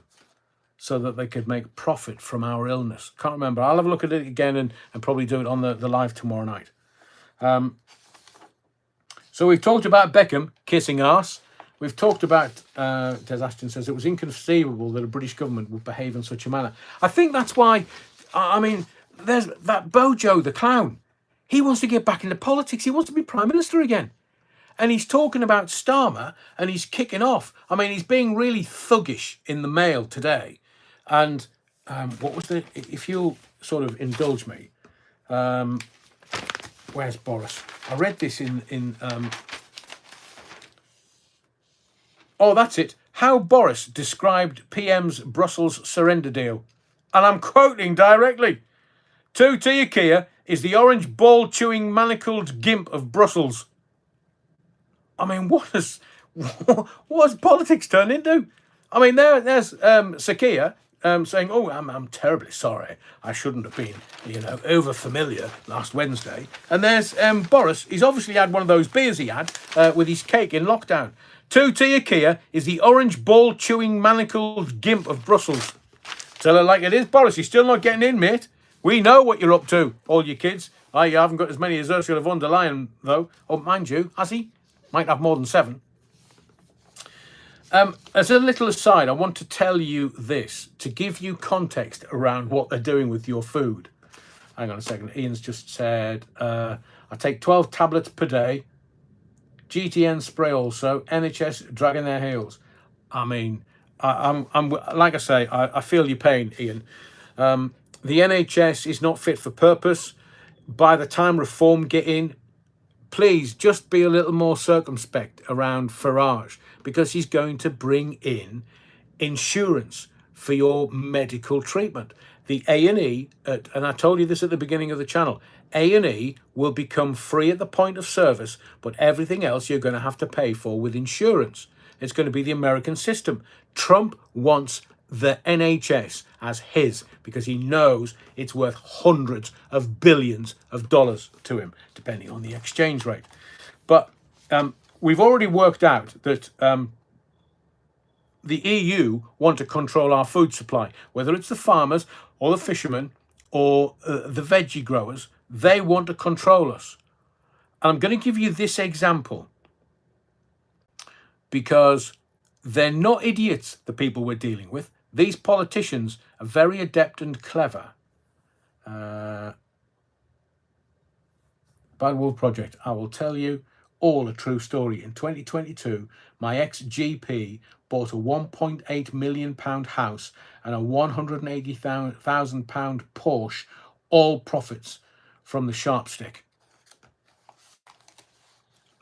so that they could make profit from our illness. Can't remember. I'll have a look at it again and probably do it on the live tomorrow night. So we've talked about Beckham kissing arse. We've talked about, Des Ashton says, it was inconceivable that a British government would behave in such a manner. I think that's why, I mean, there's that Bojo the clown. He wants to get back into politics. He wants to be Prime Minister again. And he's talking about Starmer and he's kicking off. I mean, he's being really thuggish in the Mail today. And what was the, if you'll sort of indulge me, where's Boris? I read this in oh, that's it. How Boris described PM's Brussels surrender deal. And I'm quoting directly. To IKEA is the orange ball-chewing manacled gimp of Brussels. I mean, what has politics turned into? I mean, there's Sakia saying, "Oh, I'm terribly sorry. I shouldn't have been, over familiar last Wednesday." And there's Boris. He's obviously had one of those beers he had with his cake in lockdown. To Kia is the orange ball chewing manacled gimp of Brussels. Tell her like it is, Boris. You're still not getting in, mate. We know what you're up to, all you kids. You haven't got as many as Ursula von der Leyen, though. Oh, mind you, has he? Might have more than 7. As a little aside, I want to tell you this to give you context around what they're doing with your food. Hang on a second. Ian's just said, I take 12 tablets per day. GTN spray also. NHS dragging their heels. I mean, I'm like I say, I feel your pain, Ian. The NHS is not fit for purpose. By the time reform get in, please just be a little more circumspect around Farage, because he's going to bring in insurance for your medical treatment. The A&E, and I told you this at the beginning of the channel, A&E will become free at the point of service, but everything else you're going to have to pay for with insurance. It's going to be the American system. Trump wants the NHS as his because he knows it's worth hundreds of billions of dollars to him, depending on the exchange rate. But we've already worked out that the EU want to control our food supply, whether it's the farmers or the fishermen or the veggie growers. They want to control us. And I'm going to give you this example because they're not idiots, the people we're dealing with. These politicians are very adept and clever. Bad Wolf Project, I will tell you all a true story. In 2022, my ex-GP bought a £1.8 million house and a £180,000 Porsche, all profits from the sharp stick.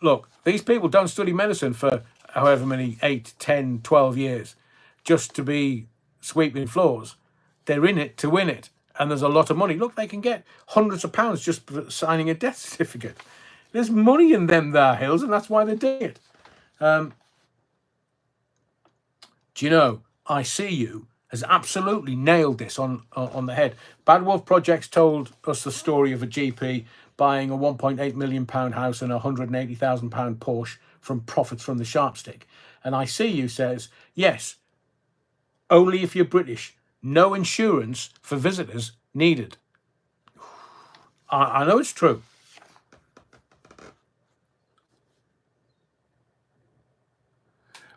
Look, these people don't study medicine for however many, 8, 10, 12 years, just to be sweeping floors. They're in it to win it. And there's a lot of money. Look, they can get hundreds of pounds just for signing a death certificate. There's money in them there, Hills, and that's why they do it. Do you know, I See You has absolutely nailed this on the head. Bad Wolf Projects told us the story of a GP buying a £1.8 million house and a £180,000 Porsche from profits from the sharp stick. And I See You says, yes, only if you're British. No insurance for visitors needed. I know it's true.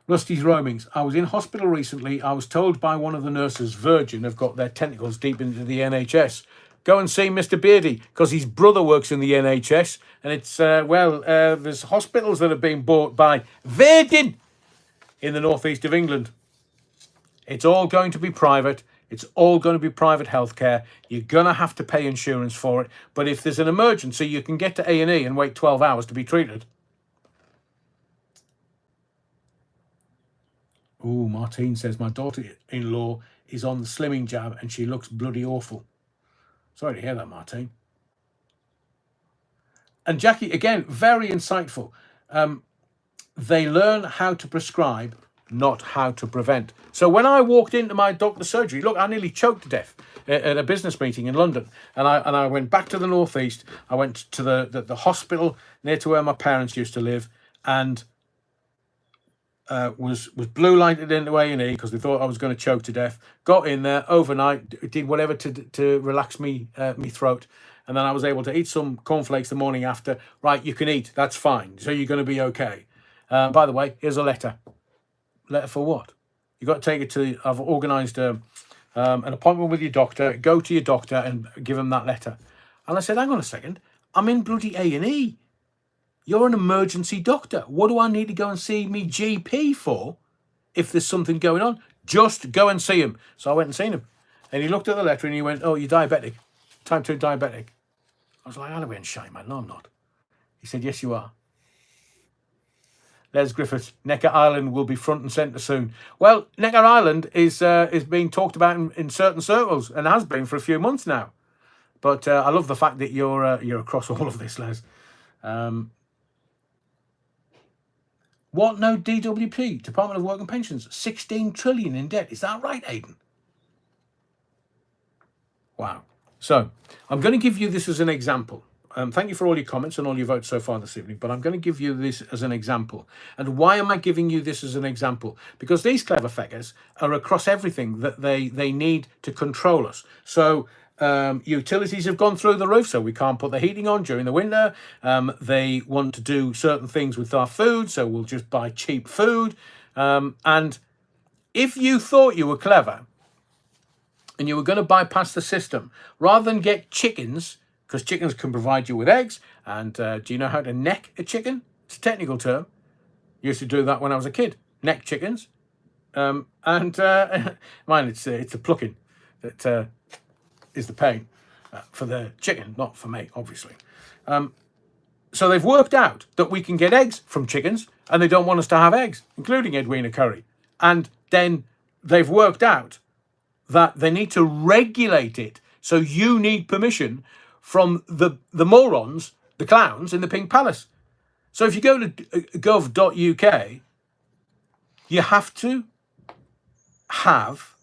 Rusty's Roamings. I was in hospital recently. I was told by one of the nurses Virgin have got their tentacles deep into the NHS. Go and see Mr. Beardy, because his brother works in the NHS. And it's, there's hospitals that are being bought by Virgin in the northeast of England. It's all going to be private. It's all going to be private healthcare. You're going to have to pay insurance for it. But if there's an emergency, you can get to A&E and wait 12 hours to be treated. Oh, Martine says, my daughter-in-law is on the slimming jab and she looks bloody awful. Sorry to hear that, Martine. And Jackie, again, very insightful. They learn how to prescribe, not how to prevent. So when I walked into my doctor's surgery, look, I nearly choked to death at a business meeting in London. And I went back to the northeast. I went to the hospital near to where my parents used to live, and was blue lighted into A&E because they thought I was going to choke to death. Got in there overnight, did whatever to relax me throat, and then I was able to eat some cornflakes the morning after. Right, you can eat, that's fine. So you're going to be okay. By the way, here's a letter. Letter for what? You got to take it to. I've organised an appointment with your doctor. Go to your doctor and give him that letter. And I said, hang on a second. I'm in bloody A&E. You're an emergency doctor. What do I need to go and see me GP for if there's something going on? Just go and see him. So I went and seen him. And he looked at the letter and he went, oh, you're diabetic. Type 2 diabetic. I was like, I'll be in shame, man. No, I'm not. He said, yes, you are. Les Griffiths, Necker Island will be front and centre soon. Well, Necker Island is being talked about in certain circles and has been for a few months now. But I love the fact that you're across all of this, Les. What? No DWP, Department of Work and Pensions, 16 trillion in debt. Is that right, Aidan? Wow. So I'm going to give you this as an example. Thank you for all your comments and all your votes so far this evening, but I'm going to give you this as an example. And why am I giving you this as an example? Because these clever feggers are across everything that they need to control us. So utilities have gone through the roof, so we can't put the heating on during the winter. They want to do certain things with our food, so we'll just buy cheap food. And if you thought you were clever and you were going to bypass the system, rather than get chickens, because chickens can provide you with eggs, and do you know how to neck a chicken? It's a technical term. Used to do that when I was a kid, neck chickens. Mine, it's the plucking that is the pain for the chicken, not for me, obviously. So they've worked out that we can get eggs from chickens, and they don't want us to have eggs, including Edwina Curry. And then they've worked out that they need to regulate it. So you need permission from the morons, the clowns in the Pink Palace. So if you go to gov.uk, you have to have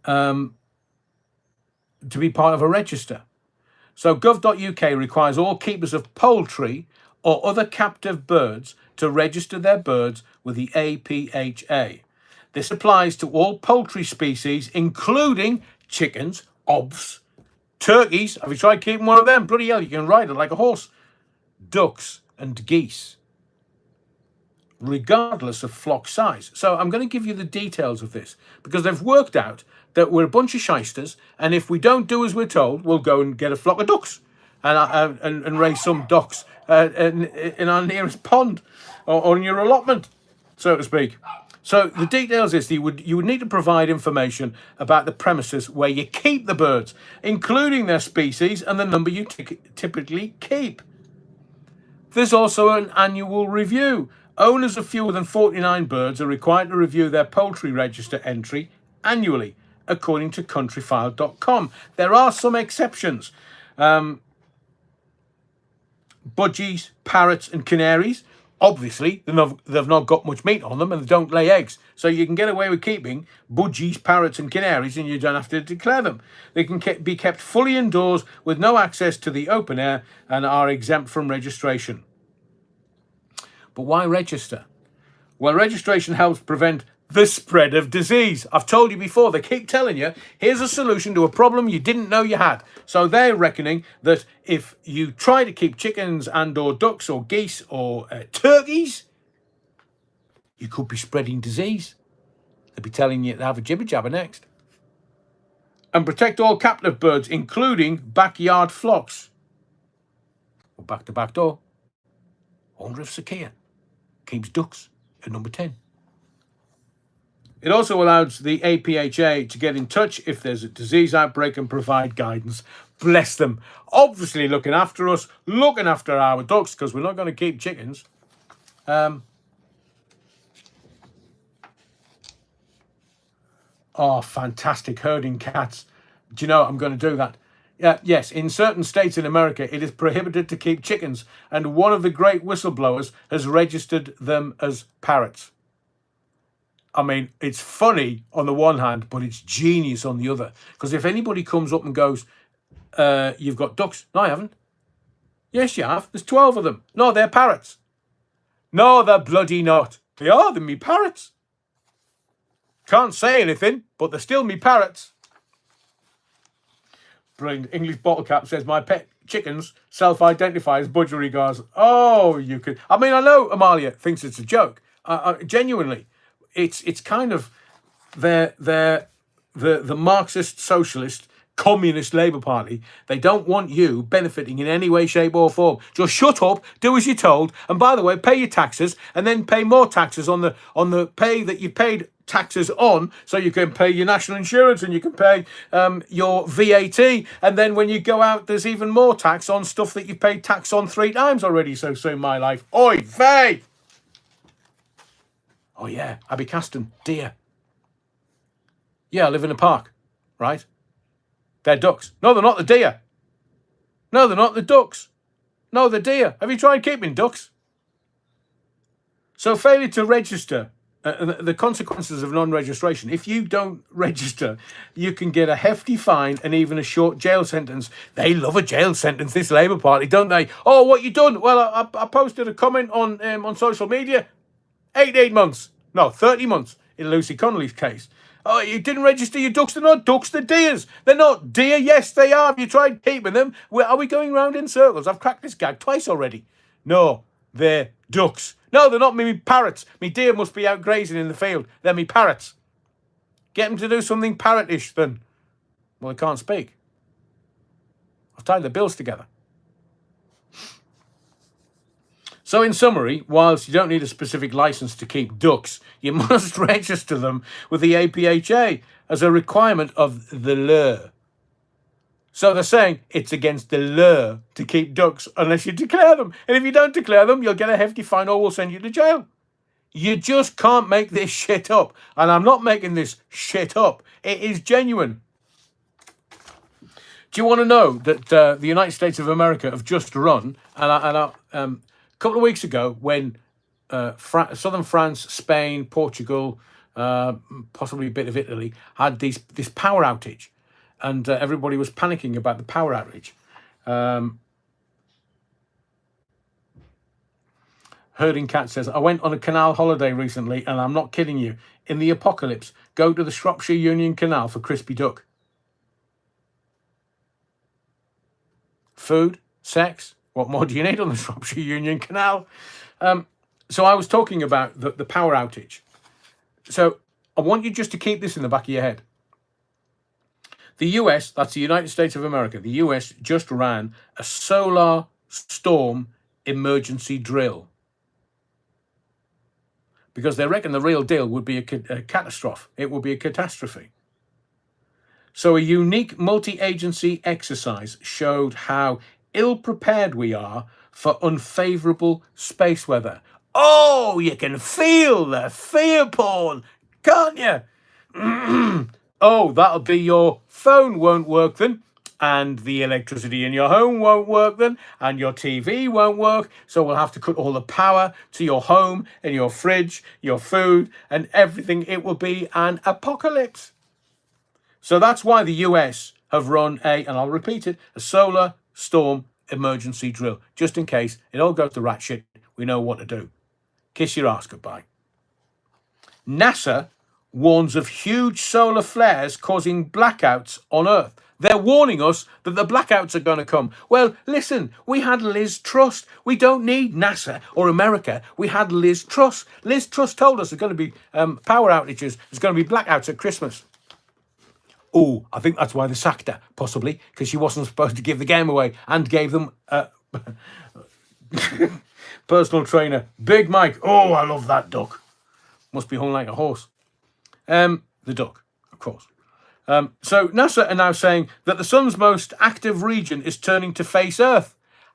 to be part of a register. So gov.uk requires all keepers of poultry or other captive birds to register their birds with the APHA. This applies to all poultry species, including chickens, ovs, turkeys. Have you tried keeping one of them? Bloody hell, you can ride it like a horse. Ducks and geese, regardless of flock size. So I'm going to give you the details of this, because they've worked out that we're a bunch of shysters, and if we don't do as we're told, we'll go and get a flock of ducks and raise some ducks in our nearest pond or in your allotment, so to speak. So the details is you would need to provide information about the premises where you keep the birds, including their species and the number you typically keep. There's also an annual review. Owners of fewer than 49 birds are required to review their poultry register entry annually, according to countryfile.com. There are some exceptions. Budgies, parrots and canaries, obviously they've not got much meat on them and they don't lay eggs. So you can get away with keeping budgies, parrots and canaries, and you don't have to declare them. They can be kept fully indoors with no access to the open air and are exempt from registration. But why register? Well, registration helps prevent the spread of disease. I've told you before, they keep telling you, here's a solution to a problem you didn't know you had. So they're reckoning that if you try to keep chickens and or ducks or geese or turkeys, you could be spreading disease. They'll be telling you to have a Jibjaba next. And protect all captive birds, including backyard flocks. Or back to back door. Owner of Satire keeps ducks at number 10. It also allows the APHA to get in touch if there's a disease outbreak and provide guidance. Bless them. Obviously looking after us, looking after our ducks, because we're not going to keep chickens. Oh, fantastic. Herding cats. Do you know I'm going to do that? Yes, in certain states in America, it is prohibited to keep chickens, and one of the great whistleblowers has registered them as parrots. I mean, it's funny on the one hand, but it's genius on the other. Because if anybody comes up and goes, you've got ducks. No, I haven't. Yes, you have. There's 12 of them. No, they're parrots. No, they're bloody not. They are. They're me parrots. Can't say anything, but they're still me parrots. Brilliant. English Bottle Cap says, my pet chickens self-identify as budgerigars. Oh, you could. I mean, I know Amalia thinks it's a joke. Genuinely. It's kind of the Marxist, socialist, communist Labour Party. They don't want you benefiting in any way, shape or form. Just shut up, do as you're told, and by the way, pay your taxes, and then pay more taxes on the pay that you paid taxes on, so you can pay your national insurance and you can pay your VAT, and then when you go out, there's even more tax on stuff that you paid tax on 3 times already. So soon, my life. Oi, vey! Oh, yeah, Abbey Caston, deer. Yeah, I live in a park, right? They're ducks. No, they're not the deer. No, they're not the ducks. No, they're deer. Have you tried keeping ducks? So failure to register the consequences of non-registration. If you don't register, you can get a hefty fine and even a short jail sentence. They love a jail sentence, this Labour Party, don't they? Oh, what you done? Well, I posted a comment on social media. 8 months. No, 30 months in Lucy Connolly's case. Oh, you didn't register your ducks. They're not ducks, they're deers. They're not deer. Yes, they are. Have you tried keeping them? Are we going round in circles? I've cracked this gag twice already. No, they're ducks. No, they're not. Me parrots. Me deer must be out grazing in the field. They're me parrots. Get them to do something parrotish then. Well, they can't speak. I've tied the bills together. So in summary, whilst you don't need a specific license to keep ducks, you must register them with the APHA as a requirement of the law. So they're saying it's against the law to keep ducks unless you declare them. And if you don't declare them, you'll get a hefty fine or we'll send you to jail. You just can't make this shit up. And I'm not making this shit up. It is genuine. Do you want to know that the United States of America have just run, a couple of weeks ago when southern France, Spain, Portugal, possibly a bit of Italy, had this power outage, and everybody was panicking about the power outage. Herding Cat says, I went on a canal holiday recently, and I'm not kidding you. In the apocalypse, go to the Shropshire Union Canal for crispy duck. Food, sex, what more do you need on the Shropshire Union Canal? So I was talking about the power outage. So I want you just to keep this in the back of your head. The US, that's the United States of America, the US just ran a solar storm emergency drill. Because they reckon the real deal would be a catastrophe. It would be a catastrophe. So a unique multi-agency exercise showed how ill-prepared we are for unfavourable space weather. Oh, you can feel the fear porn, can't you? Oh, that'll be your phone won't work then, and the electricity in your home won't work then, and your TV won't work, so we'll have to cut all the power to your home and your fridge, your food, and everything. It will be an apocalypse. So that's why the US have run and I'll repeat it, a solar storm emergency drill. Just in case it all goes to rat shit, we know what to do. Kiss your ass goodbye. NASA warns of huge solar flares causing blackouts on Earth. They're warning us that the blackouts are going to come. Well, listen, we had Liz Truss. We don't need NASA or America. We had Liz Truss. Liz Truss told us there's going to be power outages. There's going to be blackouts at Christmas. Oh, I think that's why they sacked her, possibly, because she wasn't supposed to give the game away and gave them personal trainer, Big Mike. Oh, I love that duck. Must be hung like a horse. The duck, of course. So NASA are now saying that the sun's most active region is turning to face Earth.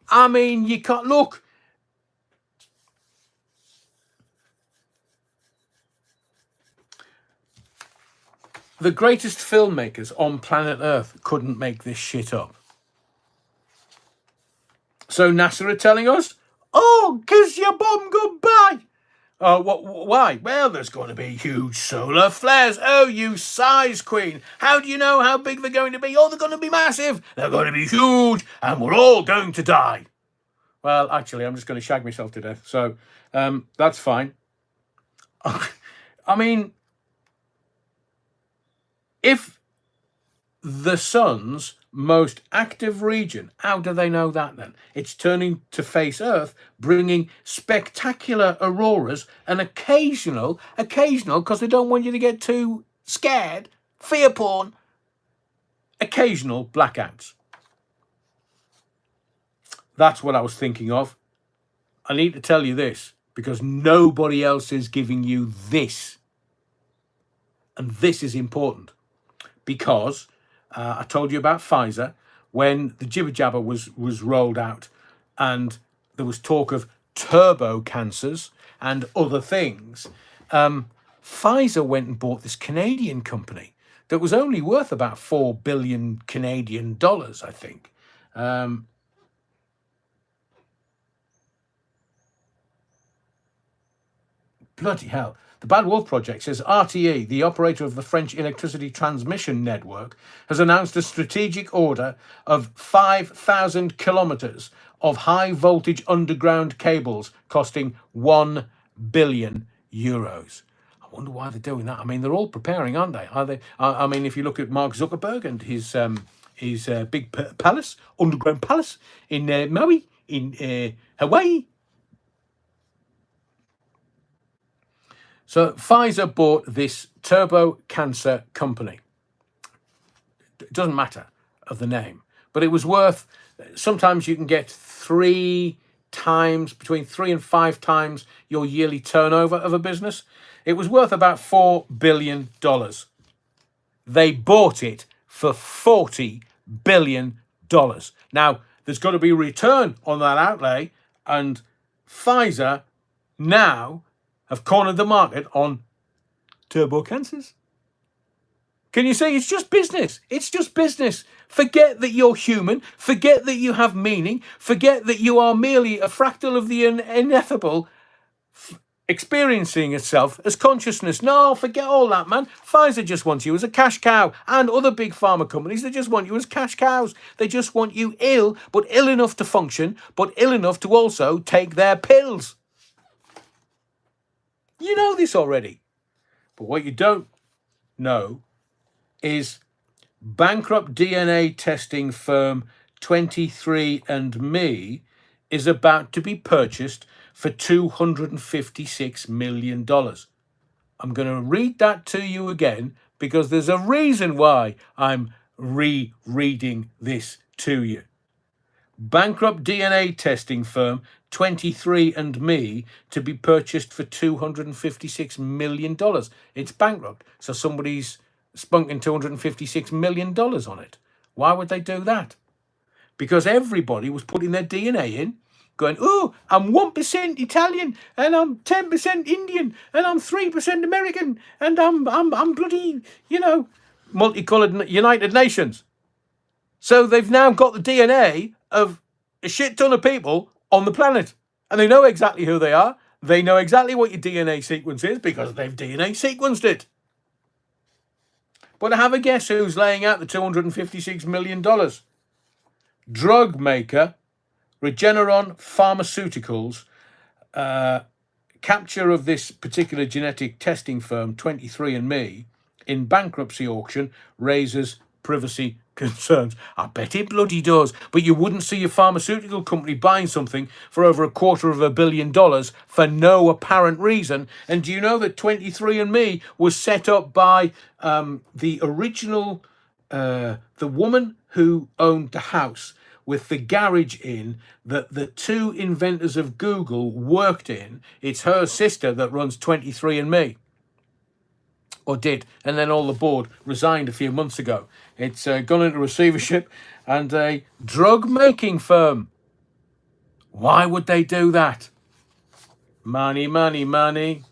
I mean, you can't look. The greatest filmmakers on planet Earth couldn't make this shit up. So NASA are telling us, oh, kiss your bum goodbye. Why? Well, there's going to be huge solar flares. Oh, you size queen. How do you know how big they're going to be? Oh, they're going to be massive. They're going to be huge, and we're all going to die. Well, actually, I'm just going to shag myself to death. So that's fine. I mean, if the sun's most active region, how do they know that then? It's turning to face Earth, bringing spectacular auroras and occasional, because they don't want you to get too scared, fear porn, occasional blackouts. That's what I was thinking of. I need to tell you this because nobody else is giving you this. And this is important because I told you about Pfizer when the Jibjaba was rolled out and there was talk of turbo cancers and other things. Pfizer went and bought this Canadian company that was only worth about 4 billion Canadian dollars, I think. Bloody hell. The Bad Wolf Project says RTE, the operator of the French electricity transmission network, has announced a strategic order of 5,000 kilometres of high voltage underground cables costing €1 billion. I wonder why they're doing that. I mean, they're all preparing, aren't they? Are they? I mean, if you look at Mark Zuckerberg and his big palace, underground palace in Maui, in Hawaii. So Pfizer bought this turbo cancer company. It doesn't matter of the name, but it was worth, sometimes you can get between 3 and 5 times your yearly turnover of a business. It was worth about $4 billion. They bought it for $40 billion. Now, there's got to be a return on that outlay, and Pfizer now have cornered the market on turbo cancers. Can you say it's just business? It's just business. Forget that you're human. Forget that you have meaning. Forget that you are merely a fractal of the ineffable experiencing itself as consciousness. No, forget all that, man. Pfizer just wants you as a cash cow, and other big pharma companies, they just want you as cash cows. They just want you ill, but ill enough to function, but ill enough to also take their pills. You know this already. But what you don't know is bankrupt DNA testing firm 23andMe is about to be purchased for $256 million. I'm going to read that to you again because there's a reason why I'm rereading this to you. Bankrupt DNA testing firm 23andMe to be purchased for $256 million. It's bankrupt, so somebody's spunking $256 million on it. Why would they do that? Because everybody was putting their DNA in, going, oh, I'm 1% Italian, and I'm 10% Indian, and I'm 3% American, and I'm bloody, multicoloured United Nations. So they've now got the DNA of a shit ton of people on the planet, and they know exactly who they are. They know exactly what your DNA sequence is because they've DNA sequenced it. But have a guess who's laying out the $256 million? Drug maker Regeneron Pharmaceuticals. Capture of this particular genetic testing firm, 23andMe, in bankruptcy auction raises privacy concerns. I bet it bloody does. But you wouldn't see a pharmaceutical company buying something for over $250 million for no apparent reason. And do you know that 23andMe was set up by the original, the woman who owned the house with the garage in that the two inventors of Google worked in? It's her sister that runs 23andMe. Or did, and then all the board resigned a few months ago. It's gone into receivership, and a drug-making firm. Why would they do that? Money, money, money.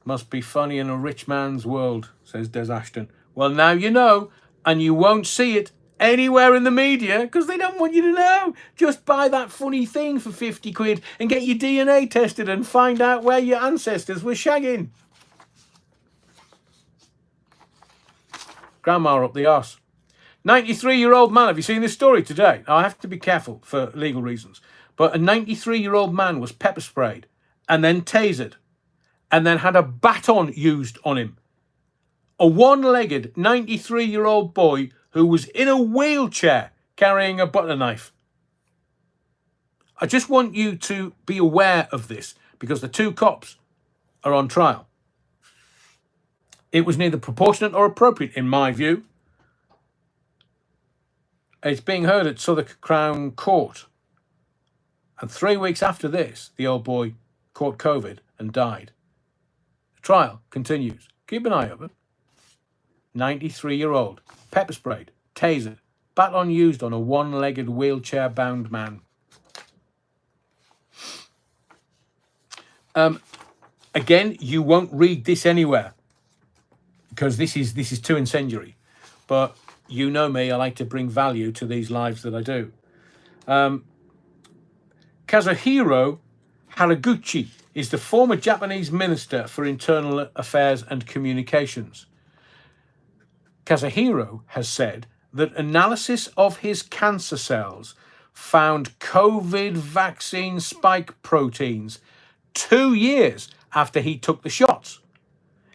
Must be funny in a rich man's world, says Des Ashton. Well, now you know, and you won't see it anywhere in the media because they don't want you to know. Just buy that funny thing for 50 quid and get your DNA tested and find out where your ancestors were shagging. Grandma up the arse. 93-year-old man. Have you seen this story today? Now, I have to be careful for legal reasons. But a 93-year-old man was pepper sprayed and then tasered and then had a baton used on him. A one-legged 93-year-old boy who was in a wheelchair carrying a butter knife. I just want you to be aware of this because the two cops are on trial. It was neither proportionate or appropriate, in my view. It's being heard at Southwark Crown Court. And 3 weeks after this, the old boy caught COVID and died. The trial continues. Keep an eye open. 93-year-old, pepper sprayed, tasered, baton used on a one-legged wheelchair-bound man. Again, you won't read this anywhere, because this is too incendiary. But you know me, I like to bring value to these lives that I do. Kazuhiro Haraguchi is the former Japanese Minister for Internal Affairs and Communications. Kazuhiro has said that analysis of his cancer cells found COVID vaccine spike proteins 2 years after he took the shots.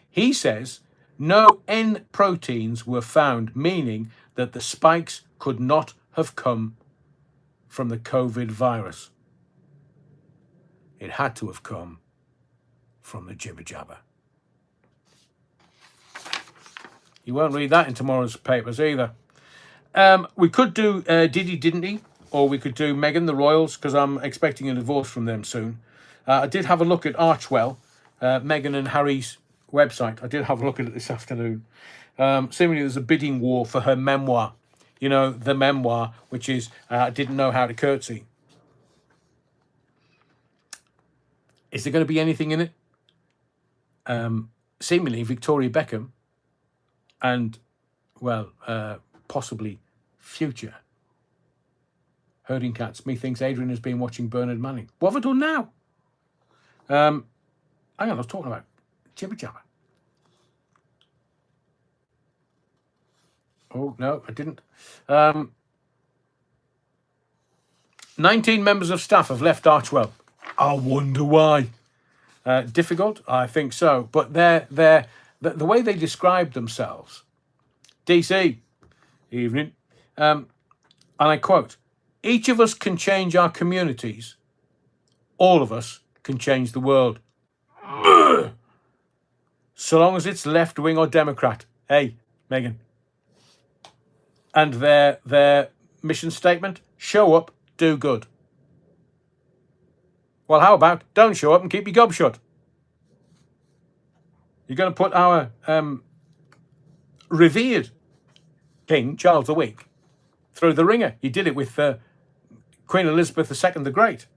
He says no N proteins were found, meaning that the spikes could not have come from the COVID virus. It had to have come from the Jibjaba. You won't read that in tomorrow's papers either. We could do Diddy Didn't He, or we could do Meghan the Royals, because I'm expecting a divorce from them soon. I did have a look at Archwell, Meghan and Harry's website. I did have a look at it this afternoon. Seemingly there's a bidding war for her memoir. You know, the memoir, which is I Didn't Know How to Curtsy. Is there going to be anything in it? Seemingly Victoria Beckham and, well, possibly future herding cats. Methinks Adrian has been watching Bernard Manning. What have I done now? Hang on, I was talking about Jibjaba. Oh, no, I didn't. 19 members of staff have left Archwell. I wonder why. Difficult? I think so. But the way they describe themselves, DC, evening, and I quote, each of us can change our communities. All of us can change the world. So long as it's left-wing or Democrat. Hey, Meghan. And their mission statement, show up, do good. Well, how about don't show up and keep your gob shut? You're going to put our revered King, Charles the Weak, through the ringer. You did it with Queen Elizabeth II the Great.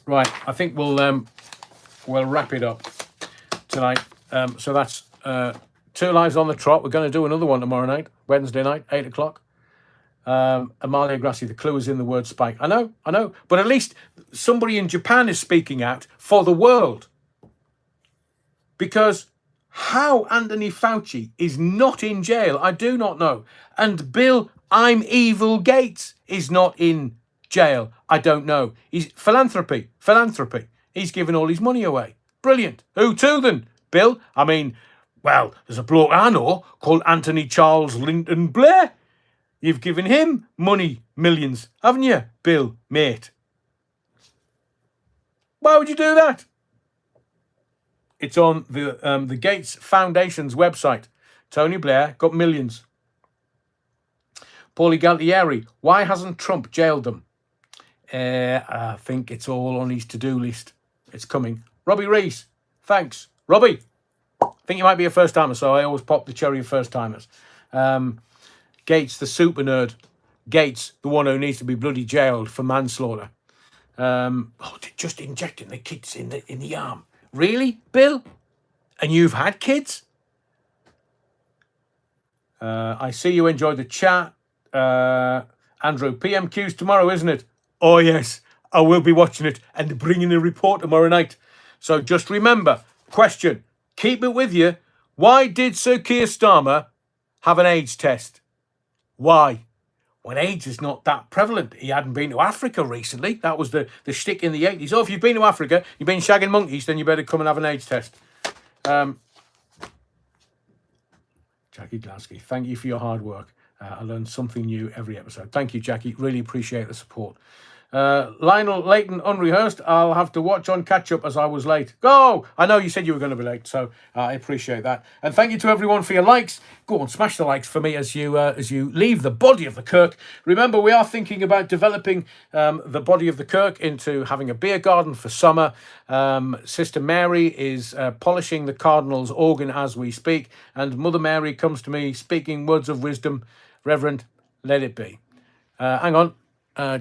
Right, I think we'll wrap it up tonight. So that's 2 lives on the trot. We're going to do another one tomorrow night, Wednesday night, 8 o'clock. Amalia Grassi, the clue is in the word spike. I know. But at least somebody in Japan is speaking out for the world. Because how Anthony Fauci is not in jail, I do not know. And Bill I'm Evil Gates is not in jail, I don't know. He's philanthropy. He's giving all his money away. Brilliant. Who to then, Bill? I mean, well, there's a bloke I know called Anthony Charles Linton Blair. You've given him money, millions, haven't you, Bill, mate? Why would you do that? It's on the Gates Foundation's website. Tony Blair got millions. Paulie Galtieri, why hasn't Trump jailed them? I think it's all on his to-do list. It's coming. Robbie Rees, thanks. Robbie, I think you might be a first-timer, so I always pop the cherry of first-timers. Gates, the super nerd. Gates, the one who needs to be bloody jailed for manslaughter. Just injecting the kids in the arm. Really, Bill? And you've had kids? I see you enjoyed the chat. Andrew, PMQ's tomorrow, isn't it? Oh, yes. I will be watching it and bringing a report tomorrow night. So just remember, question, keep it with you. Why did Sir Keir Starmer have an AIDS test? Why? When AIDS is not that prevalent. He hadn't been to Africa recently. That was the shtick in the 80s. Oh, if you've been to Africa, you've been shagging monkeys, then you better come and have an AIDS test. Jackie Glasky, thank you for your hard work. I learn something new every episode. Thank you, Jackie. Really appreciate the support. Lionel Leighton, unrehearsed. I'll have to watch on catch-up as I was late. Go! I know you said you were going to be late, so I appreciate that. And thank you to everyone for your likes. Go on, smash the likes for me as you leave the body of the Kirk. Remember, we are thinking about developing the body of the Kirk into having a beer garden for summer. Sister Mary is polishing the Cardinal's organ as we speak, and Mother Mary comes to me speaking words of wisdom. Reverend, let it be. Hang on.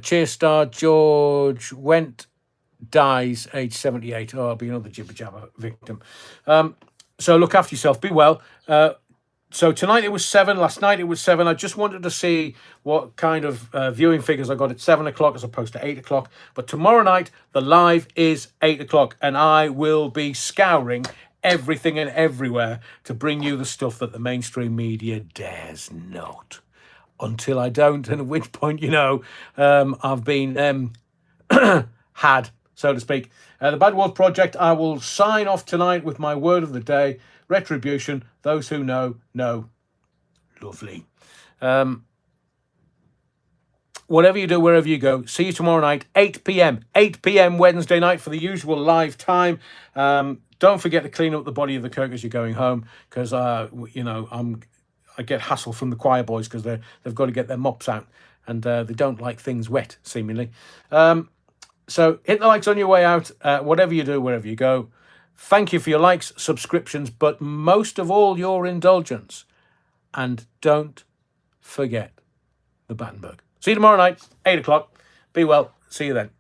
Cheer star George Went dies age 78. Oh, I'll be another Jibjaba victim. So look after yourself. Be well. So tonight it was 7. Last night it was 7. I just wanted to see what kind of viewing figures I got at 7 o'clock as opposed to 8 o'clock. But tomorrow night, the live is 8 o'clock. And I will be scouring everything and everywhere to bring you the stuff that the mainstream media dares not. Until I don't, and at which point, you know, I've been had, so to speak. The Bad Wolf Project, I will sign off tonight with my word of the day. Retribution, those who know, know. Lovely. Whatever you do, wherever you go, see you tomorrow night, 8 p.m. 8 p.m. Wednesday night for the usual live time. Don't forget to clean up the body of the Kirk as you're going home, because, you know, I get hassle from the choir boys because they've got to get their mops out, and they don't like things wet, seemingly. So hit the likes on your way out, whatever you do, wherever you go. Thank you for your likes, subscriptions, but most of all, your indulgence. And don't forget the Battenberg. See you tomorrow night, 8 o'clock. Be well. See you then.